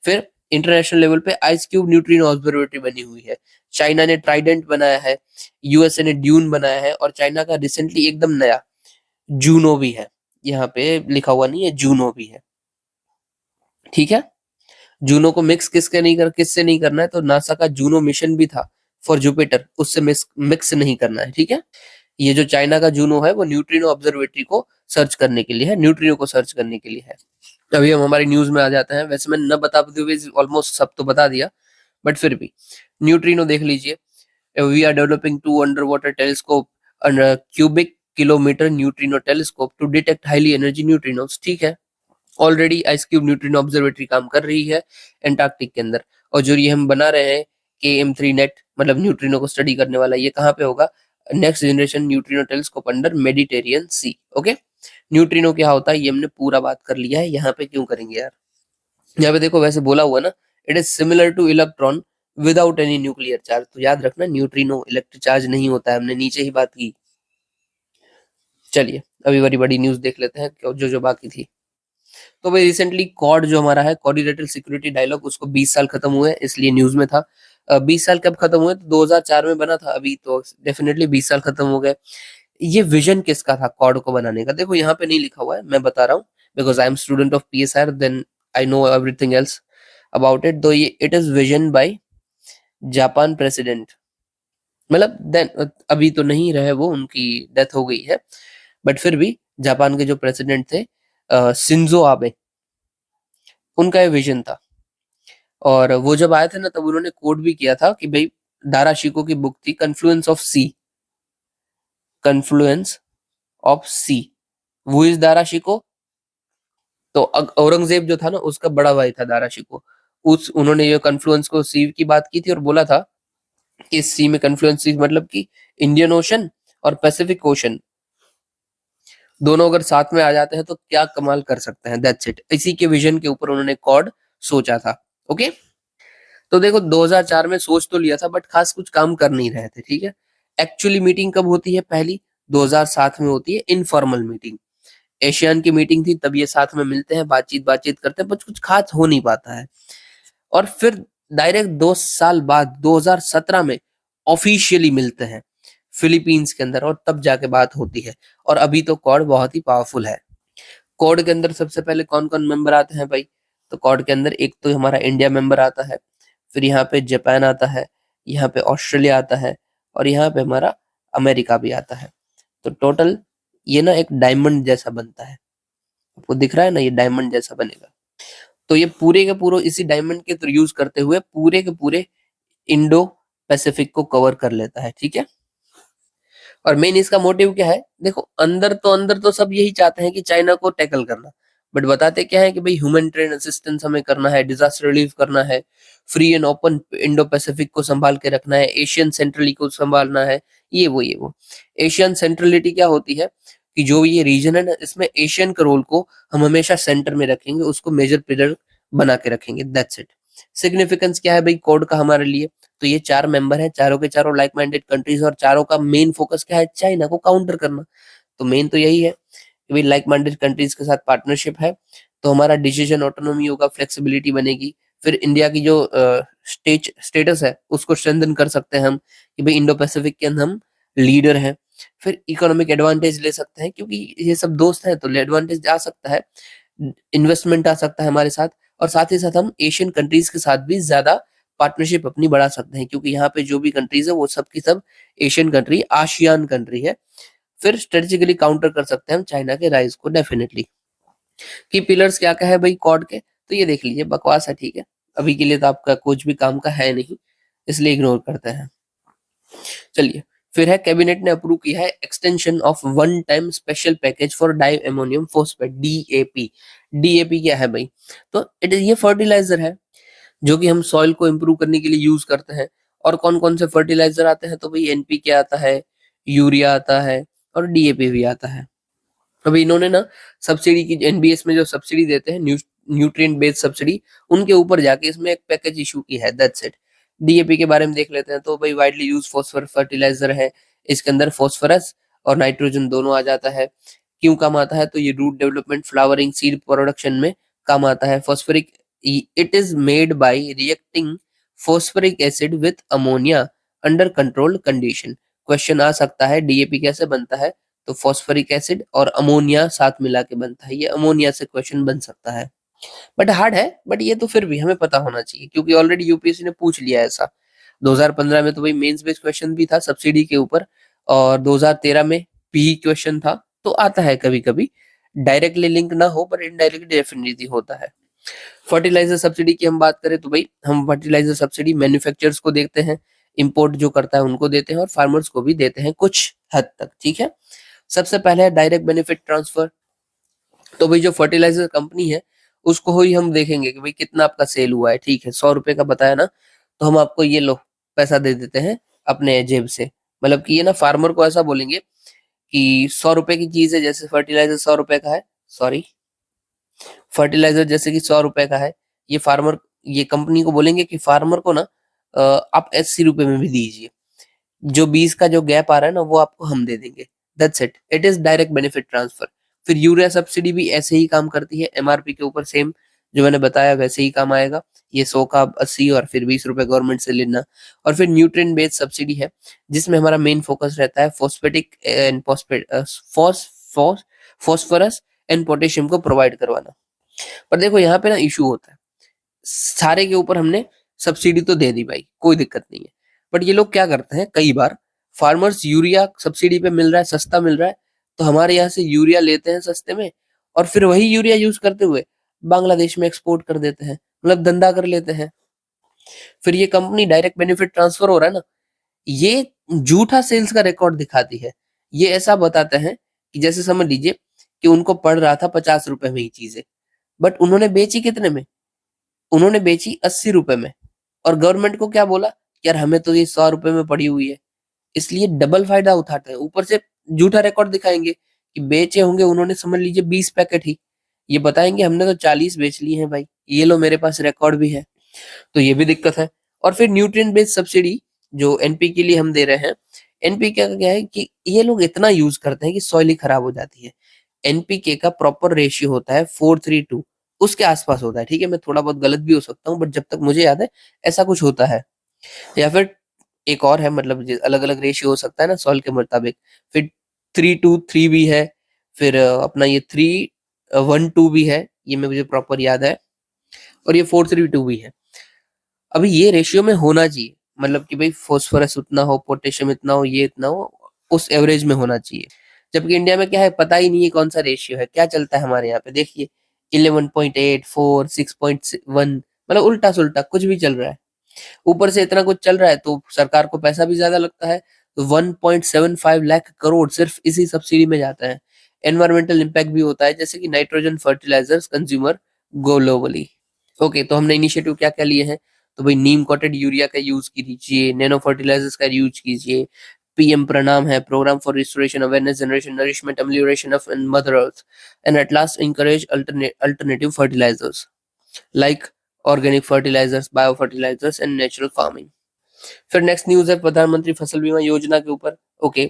फिर इंटरनेशनल लेवल पे आइस क्यूब न्यूट्रिनो ऑब्जर्वेटरी बनी हुई है। चाइना ने ट्राइडेंट बनाया है, यूएसए ने ड्यून बनाया है, और चाइना का रिसेंटली एकदम नया जूनो भी है। यहाँ पे लिखा हुआ नहीं है, जूनो भी है, ठीक है। जूनो को मिक्स किससे नहीं करना है, तो नासा का जूनो मिशन भी था फॉर जुपिटर, उससे मिक्स नहीं करना है, ठीक है। ये जो चाइना का जूनो है वो न्यूट्रिनो ऑब्जर्वेटरी को सर्च करने के लिए है, न्यूट्रिनो को सर्च करने के लिए है। अभी हम हमारी न्यूज में आ जाते हैं। वैसे मैंने न बताते हुए ऑलमोस्ट सब तो बता दिया, बट फिर भी न्यूट्रिनो देख लीजिए। We are developing two underwater telescope cubic kilometre neutrino telescope to detect highly energy neutrinos, ठीक है। Already ice cube neutrino observatory काम कर रही है एंटार्क्टिक के अंदर, और जो ये हम बना रहे हैं KM3 नेट, मतलब न्यूट्रिनो को स्टडी करने वाला, ये कहाँ पे होगा? Next generation neutrino telescope under Mediterranean sea, okay. Neutrino क्या होता है ये हमने पूरा बात कर लिया है, यहाँ पे क्यों करेंगे यार? यहाँ पे देखो, वैसे बोला हुआ ना, it is similar two electron without any nuclear charge. तो याद रखना, न्यूट्रिनो इलेक्ट्रिक चार्ज नहीं होता है, हमने नीचे ही बात की। चलिए अभी बड़ी बड़ी न्यूज देख लेते हैं जो जो बाकी थी। तो भाई रिसेंटली कॉड जो हमारा है, कोऑर्डिनेटेड सिक्योरिटी डायलॉग, उसको 20 साल खत्म हुए, इसलिए न्यूज में था। 20 साल कब खत्म हुए? तो 2004 में बना था, अभी तो डेफिनेटली 20 साल खत्म हो गए। ये विजन किसका था कॉड को बनाने का? देखो यहाँ पे नहीं लिखा हुआ है, मैं बता रहा हूँ, because I am student of PSR, then I know everything else about it. तो ये it is vision by Japan president, मतलब देन अभी तो नहीं रहे वो, उनकी डेथ हो गई है, बट फिर भी जापान के जो प्रेसिडेंट थे शिंजो आबे, उनका ये विजन था। और वो जब आए थे ना, तब उन्होंने कोट भी किया था कि भाई, दारा शिको की बुक थी confluence of sea, confluence of sea, वो इज दारा शिको। तो औरंगजेब जो था ना, उसका बड़ा भाई था दारा शिको। उस उन्होंने ये कन्फ्लुएंस को सी की बात की थी, और बोला था कि इस सी में कन्फ्लुएंस सी मतलब कि इंडियन ओशन और पैसिफिक ओशन दोनों अगर साथ में आ जाते हैं तो क्या कमाल कर सकते हैं। That's it. इसी के विजन के ऊपर उन्होंने कॉर्ड सोचा था, ओके। तो देखो 2004 में सोच तो लिया था, बट खास कुछ काम कर नहीं रहे थे, ठीक है। एक्चुअली मीटिंग कब होती है? पहली 2007 में होती है, इनफॉर्मल मीटिंग। एशियान की मीटिंग थी, तब ये साथ में मिलते हैं, बातचीत बातचीत करते हैं, बट कुछ खास हो नहीं पाता है। और फिर डायरेक्ट 2 साल बाद 2017 में ऑफिशियली मिलते हैं फिलीपींस के अंदर, और तब जाके बात होती है। और अभी तो कॉड बहुत ही पावरफुल है। कॉड के अंदर सबसे पहले कौन कौन मेंबर आते हैं भाई? तो कॉड के अंदर एक तो हमारा इंडिया मेंबर आता है, फिर यहाँ पे जापान आता है, यहाँ पे ऑस्ट्रेलिया आता है, और यहाँ पे हमारा अमेरिका भी आता है। तो टोटल ये ना एक डायमंड जैसा बनता है, आपको दिख रहा है ना, ये डायमंड जैसा बनेगा। तो ये पूरे के पूरे इसी डायमंड के यूज करते हुए पूरे के पूरे इंडो पैसिफिक को कवर कर लेता है, ठीक है। और मेन इसका मोटिव क्या है? देखो अंदर तो सब यही चाहते हैं कि चाइना को टैकल करना, बट बताते क्या है कि भाई ह्यूमैनिटेरियन असिस्टेंस हमें करना है, डिजास्टर रिलीफ करना है, free and open Indo Pacific को संभाल के रखना है, एशियन सेंट्रलिटी को संभालना है, ये वो एशियन सेंट्रलिटी क्या होती है कि जो ये रीजन है ना, इसमें एशियन के रोल को हम हमेशा सेंटर में रखेंगे, उसको मेजर पिलर बना के रखेंगे। That's it. सिग्निफिकेंस क्या है भाई कोड का हमारे लिए? तो ये 4 मेंबर है, चारों के चारों लाइक माइंडेड कंट्रीज, और चारों का मेन फोकस क्या है? चाइना को काउंटर करना। तो मेन तो यही है कि भाई लाइक माइंडेड कंट्रीज के साथ पार्टनरशिप है, तो हमारा डिसीजन ऑटोनॉमी होगा, फ्लेक्सिबिलिटी बनेगी। फिर इंडिया की जो स्टेटस है उसको स्ट्रेंथन कर सकते हैं हम, कि भाई इंडो पैसिफिक के अंदर हम लीडर हैं। फिर इकोनॉमिक एडवांटेज ले सकते हैं, क्योंकि ये सब दोस्त हैं, तो एडवांटेज आ सकता है, इन्वेस्टमेंट आ सकता है हमारे साथ, और साथ ही साथ हम एशियन कंट्रीज के साथ भी ज्यादा पार्टनरशिप अपनी बढ़ा सकते हैं, क्योंकि यहाँ पे जो भी कंट्रीज है वो सब की सब एशियन कंट्री, आशियान कंट्री है। फिर स्ट्रेटेजिकली काउंटर कर सकते हैं हम चाइना के राइज को, डेफिनेटली। की पिलर्स क्या क्या है भाई कॉड के? तो ये देख लीजिए, बकवास है, ठीक है। अभी के लिए तो आपका कुछ भी काम का है नहीं, इसलिए इग्नोर करते हैं। चलिए, फिर है कैबिनेट ने अप्रूव किया है extension of one time special package for di ammonium phosphate, DAP। DAP क्या है भाई? तो इट इज ये फर्टिलाइजर है जो कि हम सॉइल को इम्प्रूव करने के लिए यूज करते हैं। और कौन कौन से फर्टिलाइजर आते हैं? तो भाई NPK आता है, यूरिया आता है, और DAP भी आता है। अभी इन्होंने ना सब्सिडी की, एनबीएस में जो सब्सिडी देते हैं, न्यूट्रिएंट बेस्ड सब्सिडी, उनके ऊपर जाके इसमें एक पैकेज इशू की है, दैट्स इट। डीएपी के बारे में देख लेते हैं। तो भाई वाइडली यूज फॉस्फर फर्टिलाइजर है, इसके अंदर फॉस्फोरस और नाइट्रोजन दोनों आ जाता है। क्यों काम आता है? तो ये root development, flowering, seed production में काम आता है। Phosphoric, it is made by reacting phosphoric acid with ammonia under controlled condition. Question आ सकता है डीएपी कैसे बनता है? तो फॉस्फोरिक एसिड और अमोनिया साथ मिला के बनता है। ये अमोनिया से क्वेश्चन बन सकता है, बट हार्ड है, बट ये तो फिर भी हमें पता होना चाहिए क्योंकि ऑलरेडी यूपीएससी ने पूछ लिया है ऐसा। 2015 में तो भाई मेंस बेस्ड क्वेश्चन भी था सब्सिडी के ऊपर, और 2013 में भी क्वेश्चन था। तो आता है कभी कभी, डायरेक्टली लिंक ना हो पर इनडायरेक्टली डेफिनेटली होता है। फर्टिलाइजर सब्सिडी की हम बात करें तो भाई हम फर्टिलाइजर सब्सिडी मैन्युफैक्चरर्स को देते हैं, इंपोर्ट जो करता है उनको देते हैं, और फार्मर्स को भी देते हैं कुछ हद तक, ठीक है। सबसे पहले है डायरेक्ट बेनिफिट ट्रांसफर। तो भाई जो फर्टिलाइजर कंपनी है उसको ही हम देखेंगे कि भाई कितना आपका सेल हुआ है, ठीक है। 100 रुपए का बताया ना, तो हम आपको ये लो पैसा दे देते हैं अपने जेब से। मतलब कि ये ना फार्मर को ऐसा बोलेंगे कि 100 रुपए की चीज है, जैसे फर्टिलाइजर 100 रुपए का है, सॉरी, फर्टिलाइजर जैसे कि 100 रुपए का है, ये फार्मर, ये कंपनी को बोलेंगे कि फार्मर को ना आप 80 रुपए में भी दीजिए, जो 20 का जो गैप आ रहा है ना वो आपको हम दे देंगे, that's it, it is direct benefit transfer. फिर यूरिया सब्सिडी भी ऐसे ही काम करती है, एमआरपी के ऊपर सेम जो मैंने बताया वैसे ही काम आएगा। ये 100 का 80 और फिर 20 रुपए गवर्नमेंट से लेना। और फिर न्यूट्रिएंट बेस्ड सब्सिडी है, जिसमें हमारा मेन फोकस रहता है phosphatic and phosphorus and potassium को प्रोवाइड करवाना। पर देखो यहाँ पे ना इशू होता है, सारे के ऊपर हमने सब्सिडी तो दे दी भाई, कोई दिक्कत नहीं है, बट ये लोग क्या करते हैं, कई बार फार्मर्स यूरिया सब्सिडी पे मिल रहा है, सस्ता मिल रहा है, तो हमारे यहाँ से यूरिया लेते हैं सस्ते में, और फिर वही यूरिया यूज करते हुए बांग्लादेश में एक्सपोर्ट कर देते हैं, मतलब धंधा कर लेते हैं। फिर ये कंपनी डायरेक्ट बेनिफिट ट्रांसफर हो रहा है ना, ये झूठा सेल्स का रिकॉर्ड दिखाती है। ये ऐसा बताते हैं कि जैसे समझ लीजिए कि उनको पड़ रहा था 50 रुपए में ही चीजें, बट उन्होंने बेची कितने में? उन्होंने बेची 80 रुपए में, और गवर्नमेंट को क्या बोला, यार हमें तो ये 100 रुपए में पड़ी हुई है, इसलिए डबल फायदा उठाते हैं। ऊपर से झूठा रिकॉर्ड दिखाएंगे कि बेचे होंगे उन्होंने समझ लीजिए 20 पैकेट ही, ये बताएंगे हमने तो 40 बेच लिए हैं भाई, ये लो मेरे पास रिकॉर्ड भी है। तो ये भी दिक्कत है। और फिर न्यूट्रिएंट बेस्ड सब्सिडी जो एनपी के लिए हम दे रहे हैं, एनपीके का क्या है कि ये लोग इतना यूज करते हैं कि सॉइल ही खराब हो जाती है। एनपीके का प्रॉपर रेशियो होता है 4:3 उसके आसपास होता है, ठीक है। मैं थोड़ा बहुत गलत भी हो सकता हूँ, बट जब तक मुझे याद है ऐसा कुछ होता है। या फिर एक और है, मतलब अलग अलग रेशियो हो सकता है ना सॉइल के मुताबिक। फिर 3:3 भी है, फिर अपना ये 3:1 भी है, ये मुझे प्रॉपर याद है, और ये 4:3 भी है। अभी ये रेशियो में होना चाहिए, मतलब कि भाई फॉस्फोरस उतना हो, पोटेशियम इतना हो, ये इतना हो, उस एवरेज में होना चाहिए। जबकि इंडिया में क्या है, पता ही नहीं है कौन सा रेशियो है, क्या चलता है हमारे यहाँ पे, देखिए 11.8, 4, 6.1, मतलब उल्टा सुल्टा कुछ भी चल रहा है। ऊपर से इतना कुछ चल रहा है तो सरकार को पैसा भी ज्यादा लगता है, तो 1.75 लाख करोड़ सिर्फ इसी सब्सिडी में जाता है। एनवायरमेंटल इम्पैक्ट भी होता है, जैसे कि nitrogen fertilizers consumer globally. Okay, तो हमने इनिशिएटिव क्या क्या लिए हैं? तो भाई नीम कोटेड यूरिया का यूज कीजिए, नैनो फर्टिलाइजर्स का यूज कीजिए, पीएम प्रणाम है, program for restoration awareness generation nourishment amelioration of mother earth, and at last encourage alternative fertilizers like organic fertilizers, bio fertilizers and natural farming. फिर नेक्स्ट न्यूज है प्रधानमंत्री फसल बीमा योजना के ऊपर। ओके,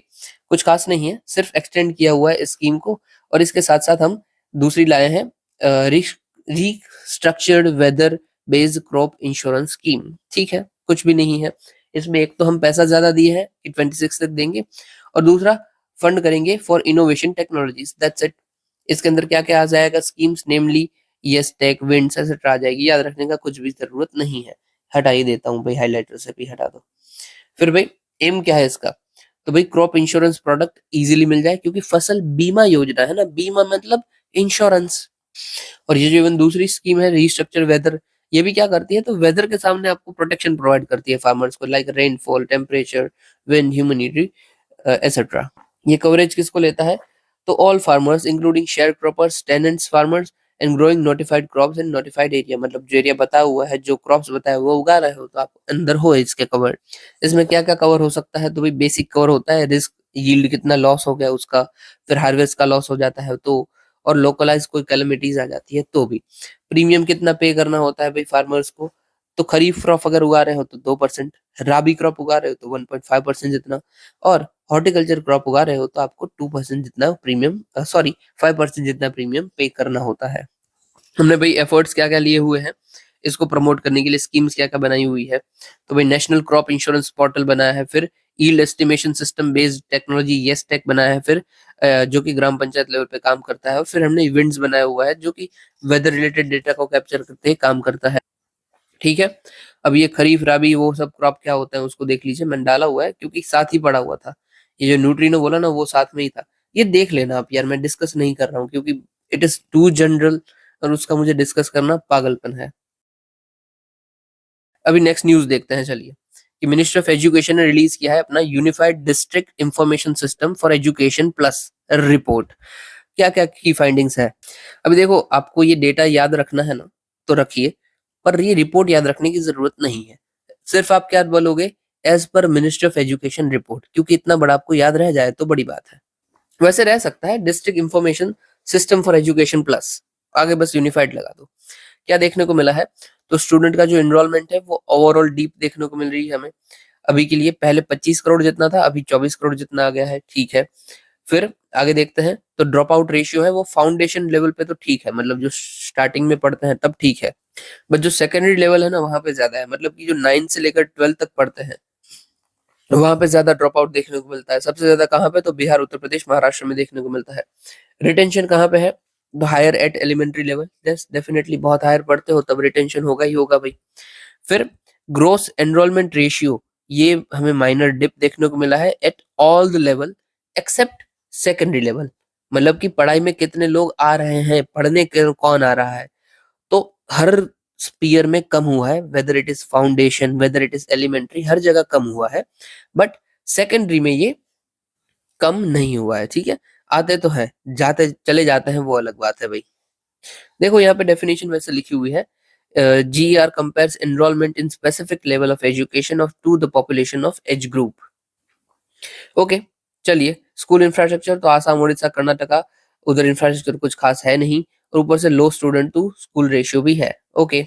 कुछ खास नहीं है, सिर्फ एक्सटेंड किया हुआ है इस स्कीम को, और इसके साथ साथ हम दूसरी लाए हैं restructured weather based crop insurance scheme, ठीक है, कुछ भी नहीं है इसमें। एक तो हम पैसा ज्यादा दिए हैं कि 26 तक देंगे, और दूसरा फंड करेंगे for innovation technologies, that's it. इसके अंदर क्या क्या आ जाएगा स्कीम्स, नेमली यस टेक, विंड्स एक्सेट्रा आ जाएगी, याद रखने का कुछ भी जरूरत नहीं है। हटा ही देता हूँ भाई, हाइलाइटर से भी हटा दो। फिर भाई एम क्या है इसका? तो भाई क्रॉप इंश्योरेंस प्रोडक्ट इजीली मिल जाए, क्योंकि फसल बीमा योजना है ना, बीमा मतलब इंश्योरेंस। और ये जो इवन दूसरी स्कीम है रिस्ट्रक्चर वेदर, ये भी क्या करती है, तो वेदर के सामने आपको प्रोटेक्शन प्रोवाइड करती है फार्मर्स को, like rainfall, temperature, wind, humidity etcetera. ये कवरेज किसको लेता है? तो all farmers including share croppers, tenants farmers and growing notified crops in notified area, मतलब जो एरिया बताया हुआ है, जो क्रॉप्स बताया हुआ उगा रहे हो, तो आप अंदर हो इसके कवर। इसमें क्या क्या कवर हो सकता है? तो भाई बेसिक कवर होता है, रिस्क यील्ड कितना लॉस हो गया उसका, फिर हार्वेस्ट का लॉस हो जाता है तो, और लोकलाइज कोई कैलेमिटीज आ जाती है तो भी। प्रीमियम कितना पे करना होता है भाई फार्मर्स को, तो खरीफ क्रॉप अगर उगा रहे हो तो 2%, राबी क्रॉप उगा रहे हो तो 1.5% जितना, और हॉर्टिकल्चर क्रॉप उगा रहे हो तो आपको 2% जितना प्रीमियम, सॉरी 5% जितना प्रीमियम पे करना होता है। हमने भाई एफर्ट्स क्या क्या लिए हुए हैं इसको प्रमोट करने के लिए, स्कीम्स क्या क्या बनाई हुई है, तो भाई नेशनल क्रॉप इंश्योरेंस पोर्टल बनाया है, फिर yield estimation system based technology yes tech बनाया है, फिर जो कि ग्राम पंचायत लेवल पे काम करता है, और फिर हमने इवेंट्स बनाया हुआ है जो कि वेदर रिलेटेड डेटा को कैप्चर करते ही काम करता है। ठीक है, अब ये खरीफ राबी वो सब क्रॉप क्या होता है उसको देख लीजिए, मैंने डाला हुआ है क्योंकि साथ ही पड़ा हुआ था। ये जो न्यूट्रिनो बोला ना वो साथ में ही था, ये देख लेना आप यार, मैं डिस्कस नहीं कर रहा हूँ क्योंकि इट इज टू जनरल, और उसका मुझे डिस्कस करना पागलपन है। अभी नेक्स्ट न्यूज देखते हैं चलिए, कि मिनिस्ट्री ऑफ एजुकेशन ने रिलीज किया है अपना unified district information system for education plus report. क्या क्या की फाइंडिंग्स है। अभी देखो आपको ये डेटा याद रखना है ना तो रखिए, पर ये रिपोर्ट याद रखने की जरूरत नहीं है। सिर्फ आप क्या बोलोगे, as per ministry of education report, क्योंकि इतना बड़ा आपको याद रह जाए तो बड़ी बात है। वैसे रह सकता है district information system for education plus, आगे बस यूनिफाइड लगा दो। क्या देखने को मिला है, तो स्टूडेंट का जो एनरोलमेंट है वो ओवरऑल डीप देखने को मिल रही है हमें। अभी के लिए पहले 25 करोड़ जितना था, अभी 24 करोड़ जितना आ गया है, ठीक है। फिर आगे देखते हैं, तो ड्रॉप आउट रेशियो है वो फाउंडेशन लेवल पे तो ठीक है, मतलब जो स्टार्टिंग में पढ़ते हैं तब ठीक है, बट जो सेकेंडरी लेवल है ना वहां पे ज्यादा है, मतलब कि जो 9 से लेकर 12 तक पढ़ते हैं वहां पे ज्यादा ड्रॉप आउट देखने को मिलता है। सबसे ज्यादा कहाँ पे, तो बिहार, उत्तर प्रदेश, महाराष्ट्र में देखने को मिलता है। रिटेंशन कहाँ पे है, तो higher at elementary level, yes definitely, बहुत हायर पढ़ते हो तब रिटेंशन होगा ही होगा भाई। फिर ग्रोस एनरोलमेंट रेशियो, ये हमें माइनर डिप देखने को मिला है at all the level except secondary level, मतलब कि पढ़ाई में कितने लोग आ रहे हैं, पढ़ने कौन आ रहा है, तो हर स्पीयर में कम हुआ है, whether it is foundation, whether it is elementary, हर जगह कम हुआ है, बट सेकेंडरी में ये कम नहीं हुआ है। ठीक है, आते तो है, जाते चले जाते हैं वो अलग बात है भाई। देखो यहाँ पे डेफिनेशन वैसे लिखी हुई है, GER compares enrollment in specific level of education of to the population of age group। Okay, चलिए, स्कूल इंफ्रास्ट्रक्चर तो आसाम, उड़ीसा, कर्नाटका, उधर इंफ्रास्ट्रक्चर कुछ खास है नहीं, और ऊपर से लो स्टूडेंट टू स्कूल रेशियो भी है। ओके,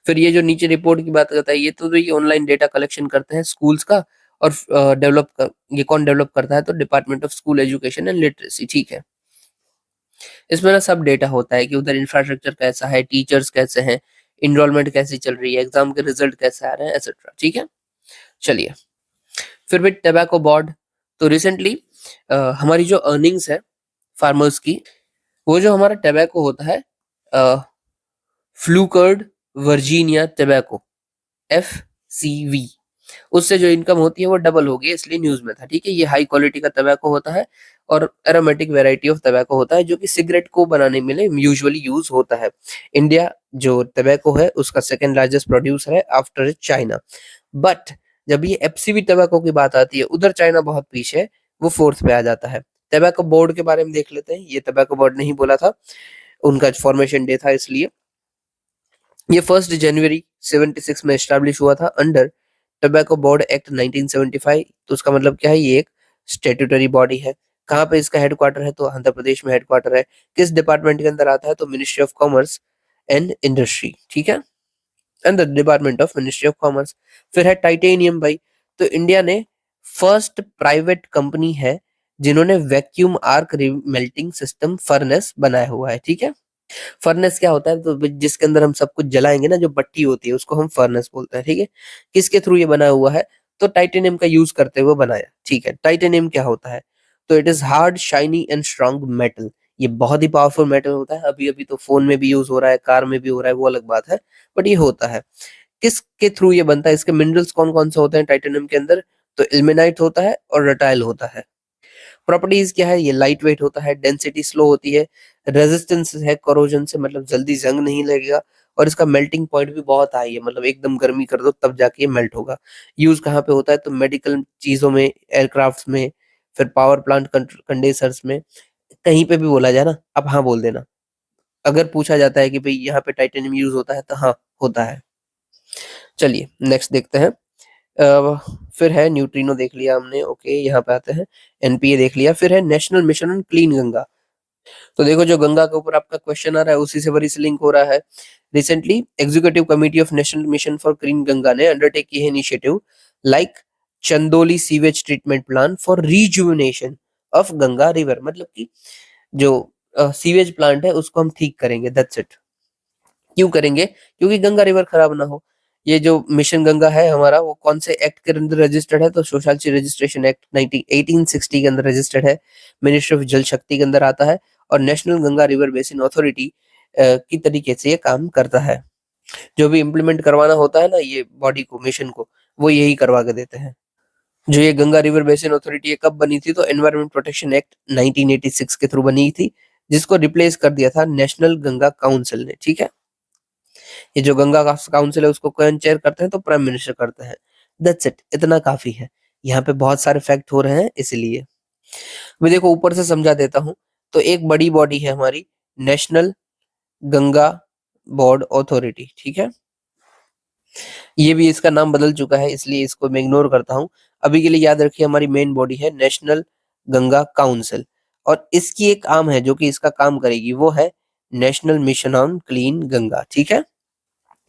फिर ये जो नीचे रिपोर्ट की बात करता है, ये तो ये ऑनलाइन डेटा कलेक्शन करते हैं स्कूल्स का, और डेवलप कर, ये कौन डेवलप करता है, तो department of school education and literacy. ठीक है, इसमें ना सब डेटा होता है कि उधर इंफ्रास्ट्रक्चर कैसा है, टीचर्स कैसे हैं, इनरोलमेंट कैसी चल रही है, एग्जाम के रिजल्ट कैसे आ रहे हैं, एक्सेट्रा। ठीक है, चलिए, फिर भी टबैको बोर्ड, तो रिसेंटली हमारी जो अर्निंग्स है फार्मर्स की, वो जो हमारा टबैको होता है, फ्लूकर्ड वर्जीनिया टबैको, FCV, उससे जो इनकम होती है वो डबल हो गई, इसलिए न्यूज में था। ठीक है, ये हाई क्वालिटी का टबैको होता है और एरोमेटिक वैरायटी ऑफ टबैको होता है जो कि सिगरेट को बनाने में यूजुअली यूज होता है। इंडिया जो टबैको है उसका सेकंड लार्जेस्ट प्रोड्यूसर है आफ्टर चाइना, बट जब ये FCV टबैको की बात आती है उधर चाइना बहुत पीछे है, वो फोर्थ पे आ जाता है। टबैको बोर्ड के बारे में देख लेते हैं, ये टबैको बोर्ड नहीं बोला था, उनका फॉर्मेशन डे था इसलिए। ये 1 जनवरी 76 में एस्टैब्लिश हुआ था अंडर टोबैको बोर्ड एक्ट 1975। तो उसका मतलब क्या है, ये एक स्टेट्यूटरी बॉडी है। कहाँ पे इसका हेडक्वार्टर है, तो आंध्र प्रदेश में हेडक्वार्टर है। किस डिपार्टमेंट के अंदर आता है, तो ministry of commerce and industry. ठीक है, under department of ministry of commerce. फिर है टाइटेनियम भाई, तो इंडिया ने फर्स्ट प्राइवेट कंपनी है जिन्होंने vacuum arc melting system furnace बनाया हुआ है। ठीक है, फर्नेस क्या होता है, तो जिसके अंदर हम सब कुछ जलाएंगे ना, जो भट्टी होती है उसको हम फर्नेस बोलते हैं। ठीक है, किसके थ्रू ये बना हुआ है, तो टाइटेनियम का यूज करते हुए बनाया। ठीक है, टाइटेनियम क्या होता है, तो it is hard shiny and strong metal. ये बहुत ही पावरफुल मेटल होता है, अभी अभी तो फोन में भी यूज हो रहा है, कार में भी हो रहा है, वो अलग बात है, बट ये होता है। किसके थ्रू ये बनता है, इसके मिनरल्स कौन कौन से होते हैं टाइटेनियम के अंदर, तो इल्मेनाइट होता है और रटाइल होता है। प्रॉपर्टीज क्या है, ये लाइट वेट होता है, डेंसिटी स्लो होती है, रेजिस्टेंस है कोरोजन से, मतलब जल्दी जंग नहीं लगेगा, और इसका मेल्टिंग पॉइंट भी बहुत हाई है, मतलब एकदम गर्मी कर दो तब जाके ये मेल्ट होगा। यूज कहाँ पे होता है, तो मेडिकल चीजों में, एयरक्राफ्ट में, फिर पावर प्लांट कंडेंसर्स में, कहीं पे भी बोला जाए ना आप हाँ बोल देना। अगर पूछा जाता है कि भाई यहाँ पे टाइटेनियम यूज होता है, तो हाँ होता है। चलिए नेक्स्ट देखते हैं, फिर है न्यूट्रिनो देख लिया हमने, ओके यहाँ पे आते हैं, एनपीए देख लिया, फिर है national mission on clean Ganga. तो देखो जो गंगा के ऊपर आपका क्वेश्चन आ रहा है उसी से वरी से लिंक हो रहा है। Recently executive committee of national mission for clean Ganga ने अंडरटेक की है initiative like Chandauli sewage treatment plan for rejuvenation of Ganga river, मतलब कि जो सीवेज प्लांट है उसको हम ठीक करेंगे, दैट्स इट। क्यों करेंगे? क्योंकि गंगा रिवर खराब ना हो। ये जो मिशन गंगा है हमारा वो कौन से एक्ट के अंदर रजिस्टर्ड है? तो सोसाइटी रजिस्ट्रेशन एक्ट 1860 के अंदर रजिस्टर्ड है, मिनिस्ट्री ऑफ जल शक्ति के अंदर आता है, और national Ganga river basin authority की तरीके से ये काम करता है। जो भी इम्प्लीमेंट करवाना होता है ना ये बॉडी को, मिशन को, वो यही करवा के देते हैं। जो ये गंगा रिवर बेसिन अथॉरिटी कब बनी थी? तो एनवायरमेंट प्रोटेक्शन एक्ट 1986 के थ्रू बनी थी, जिसको रिप्लेस कर दिया था नेशनल गंगा काउंसिल ने, ठीक है। ये जो गंगा का काउंसिल है उसको कौन चेयर करते हैं? तो प्राइम मिनिस्टर करते हैं, दैट्स इट, इतना काफी है। यहाँ पे बहुत सारे फैक्ट हो रहे हैं इसलिए। मैं देखो ऊपर से समझा देता हूँ। तो एक बड़ी बॉडी है हमारी नेशनल गंगा बोर्ड अथॉरिटी, ठीक है। ये भी इसका नाम बदल चुका है इसलिए इसको मैं इग्नोर करता हूँ। अभी के लिए याद रखिए हमारी मेन बॉडी है नेशनल गंगा काउंसिल, और इसकी एक आर्म है जो कि इसका काम करेगी, वो है national mission on clean Ganga, ठीक है।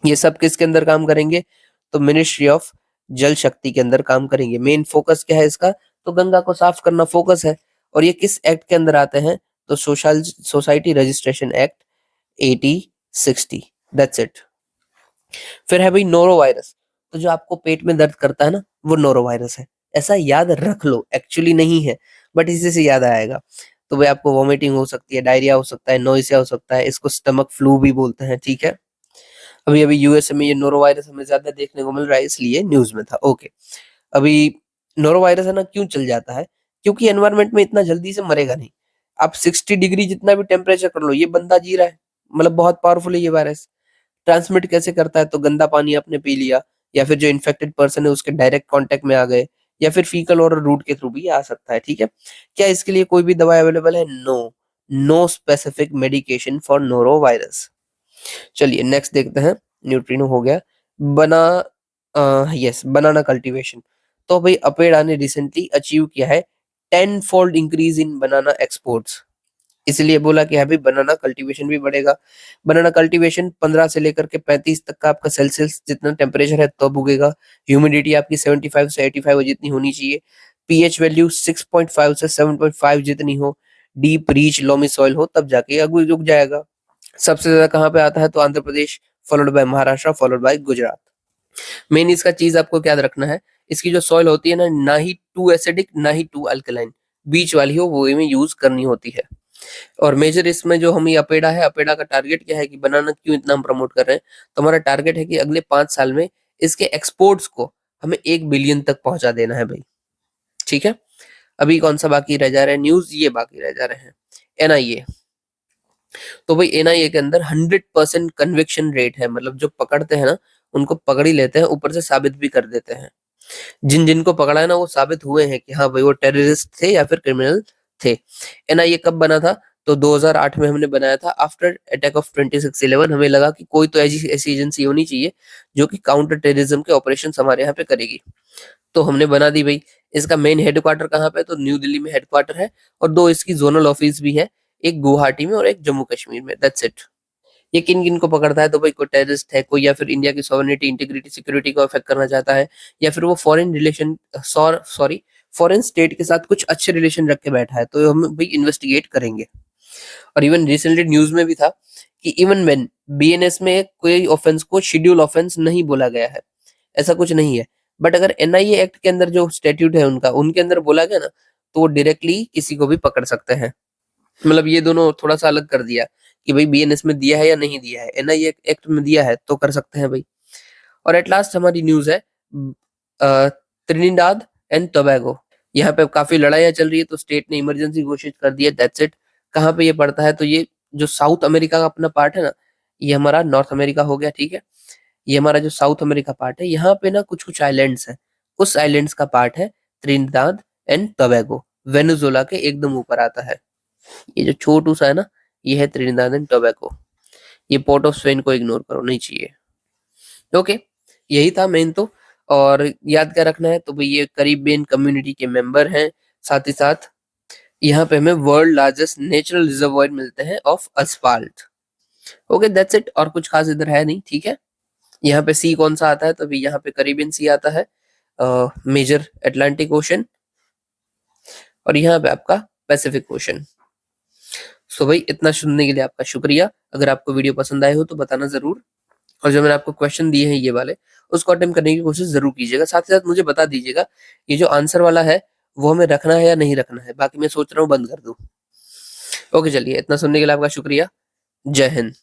ये सब किसके अंदर काम करेंगे? तो मिनिस्ट्री ऑफ जल शक्ति के अंदर काम करेंगे। मेन फोकस क्या है इसका? तो गंगा को साफ करना फोकस है। और ये किस एक्ट के अंदर आते हैं? तो social society registration act 8060, that's it. फिर है भाई नोरो वायरस। तो जो आपको पेट में दर्द करता है ना वो नोरो वायरस है, ऐसा याद रख लो, एक्चुअली नहीं है बट इसी से याद आएगा। तो भाई आपको वॉमिटिंग हो सकती है, डायरिया हो सकता है, नोइसिया हो सकता है, इसको स्टमक फ्लू भी बोलते हैं, ठीक है। अभी अभी यूएसए में ये नोरो वायरस हमें ज्यादा देखने को मिल रहा है इसलिए न्यूज में था, ओके। अभी नोरो वायरस है ना क्यों चल जाता है? क्योंकि एनवायरनमेंट में इतना जल्दी से मरेगा नहीं। आप 60 डिग्री जितना भी टेम्परेचर कर लो, ये बंदा जी रहा है, मतलब बहुत पावरफुल है ये वायरस। ट्रांसमिट कैसे करता है? तो गंदा पानी आपने पी लिया, या फिर जो इन्फेक्टेड पर्सन है उसके डायरेक्ट कांटेक्ट में आ गए, या फिर फीकल और रूट के थ्रू भी आ सकता है, ठीक है। क्या इसके लिए कोई भी दवाई अवेलेबल है? No, no specific medication for norovirus. चलिए नेक्स्ट देखते हैं। न्यूट्रिनो हो गया। बना यस, बनाना कल्टीवेशन। तो भाई अपेड़ा ने रिसेंटली अचीव किया है 10 fold increase in banana exports, इसलिए बोला कि अभी बनाना कल्टीवेशन भी बढ़ेगा। बनाना कल्टीवेशन 15 से लेकर के 35 तक का आपका सेल्सियस जितना टेम्परेचर है तब उगेगा। ह्यूमिडिटी आपकी 75 से 85 जितनी होनी चाहिए। पीएच वैल्यू 6.5 से 7.5 जितनी हो। डीप रीच लोमी सॉइल हो, तब जाके उग जाएगा। सबसे ज्यादा कहाँ पे आता है? तो Andhra Pradesh, followed by Maharashtra, followed by Gujarat. Main इसका चीज आपको क्या रखना है, इसकी जो सॉइल होती है ना, ना ही टू एसिडिक ना ही टू अल्कलाइन, बीच वाली हो, वो में यूज करनी होती है। और मेजर इसमें जो हम ये अपेड़ा है, अपेड़ा का टारगेट क्या है कि बनाना क्यों इतना हम प्रमोट कर रहे हैं? तो हमारा टारगेट है कि अगले 5 साल में इसके एक्सपोर्ट्स को हमें 1 बिलियन तक पहुंचा देना है भाई, ठीक है। अभी कौन सा बाकी रह जा रहा है न्यूज? ये बाकी रह जा रहे हैं एनआईए। तो भाई एनआईए के अंदर 100% कन्विक्शन रेट है, मतलब जो पकड़ते हैं ना उनको पकड़ ही लेते हैं, ऊपर से साबित भी कर देते हैं। जिन जिनको पकड़ा है ना वो साबित हुए हैं कि हाँ भाई वो टेररिस्ट थे या फिर क्रिमिनल थे। एनआईए कब बना था? तो 2008 में हमने बनाया था, आफ्टर अटैक ऑफ 26/11। हमें लगा कि कोई तो ऐसी ऐसी एजेंसी होनी चाहिए जो कि काउंटर टेररिज्म के ऑपरेशन हमारे यहाँ पे करेगी, तो हमने बना दी भाई। इसका मेन हेडक्वार्टर कहाँ पे? तो न्यू दिल्ली में हेडक्वार्टर है, और 2 इसकी जोनल ऑफिस भी है, एक गुवाहाटी में और एक जम्मू कश्मीर में, दैट्स इट। ये किन किन को पकड़ता है? तो भाई कोई टेररिस्ट है, कोई या फिर इंडिया की सॉवरेनिटी, इंटीग्रिटी, सिक्योरिटी को अफेक्ट करना चाहता है, या फिर वो foreign relation sorry foreign state के साथ कुछ अच्छे रिलेशन रख के बैठा है, तो हम भाई इन्वेस्टिगेट करेंगे। और इवन रिसेंटली न्यूज में भी था कि इवन व्हेन बीएनएस में कोई ऑफेंस को शेड्यूल ऑफेंस नहीं बोला गया है, ऐसा कुछ नहीं है, बट अगर एनआईए एक्ट के अंदर जो स्टैट्यूट है उनका, उनके अंदर बोला गया ना, तो वो डायरेक्टली किसी को भी पकड़ सकते हैं। मतलब ये दोनों थोड़ा सा अलग कर दिया कि भाई बीएनएस में दिया है या नहीं दिया है, एनआईए एक्ट में दिया है तो कर सकते हैं भाई। और एट लास्ट हमारी न्यूज है त्रिनिदाद एंड टोबैगो। यहाँ पे काफी लड़ाइयाँ चल रही है, तो स्टेट ने इमरजेंसी घोषित कर दिया, दैट्स इट। कहाँ पे ये पड़ता है? तो ये जो साउथ अमेरिका का अपना पार्ट है ना, ये हमारा नॉर्थ अमेरिका हो गया, ठीक है। ये हमारा जो साउथ अमेरिका पार्ट है, यहाँ पे ना कुछ कुछ आइलैंड्स हैं, उस आइलैंड्स का पार्ट है त्रिनिदाद एंड टोबैगो। वेनेजुला के एकदम ऊपर आता है। ये जो छोटू सा है ना, ये है त्रिनिदाद एंड टोबैगो। ये पोर्ट ऑफ स्पेन को इग्नोर करो, नहीं चाहिए, ओके। यही था मेन तो। और याद क्या रखना है, तो भाई ये कैरिबियन कम्युनिटी के मेंबर हैं। साथ ही साथ यहाँ पे हमें वर्ल्ड लार्जेस्ट नेचुरल रिजर्वॉयर मिलते हैं of Asphalt. Okay that's it, और कुछ खास इधर है नहीं, ठीक है। यहाँ पे सी कौन सा आता है, तो अभी यहाँ पे कैरिबियन सी आता है, मेजर अटलांटिक ओशन, और यहाँ पे आपका पैसिफिक ओशन। सो भाई इतना सुनने के लिए आपका शुक्रिया। अगर आपको वीडियो पसंद आए हो तो बताना जरूर, और जो मैंने आपको क्वेश्चन दिए हैं ये वाले, उसको अटेम्प्ट करने की कोशिश जरूर कीजिएगा। साथ ही साथ मुझे बता दीजिएगा ये जो आंसर वाला है वो हमें रखना है या नहीं रखना है, बाकी मैं सोच रहा हूँ बंद कर दूं। ओके चलिए, इतना सुनने के लिए आपका शुक्रिया। जय हिंद।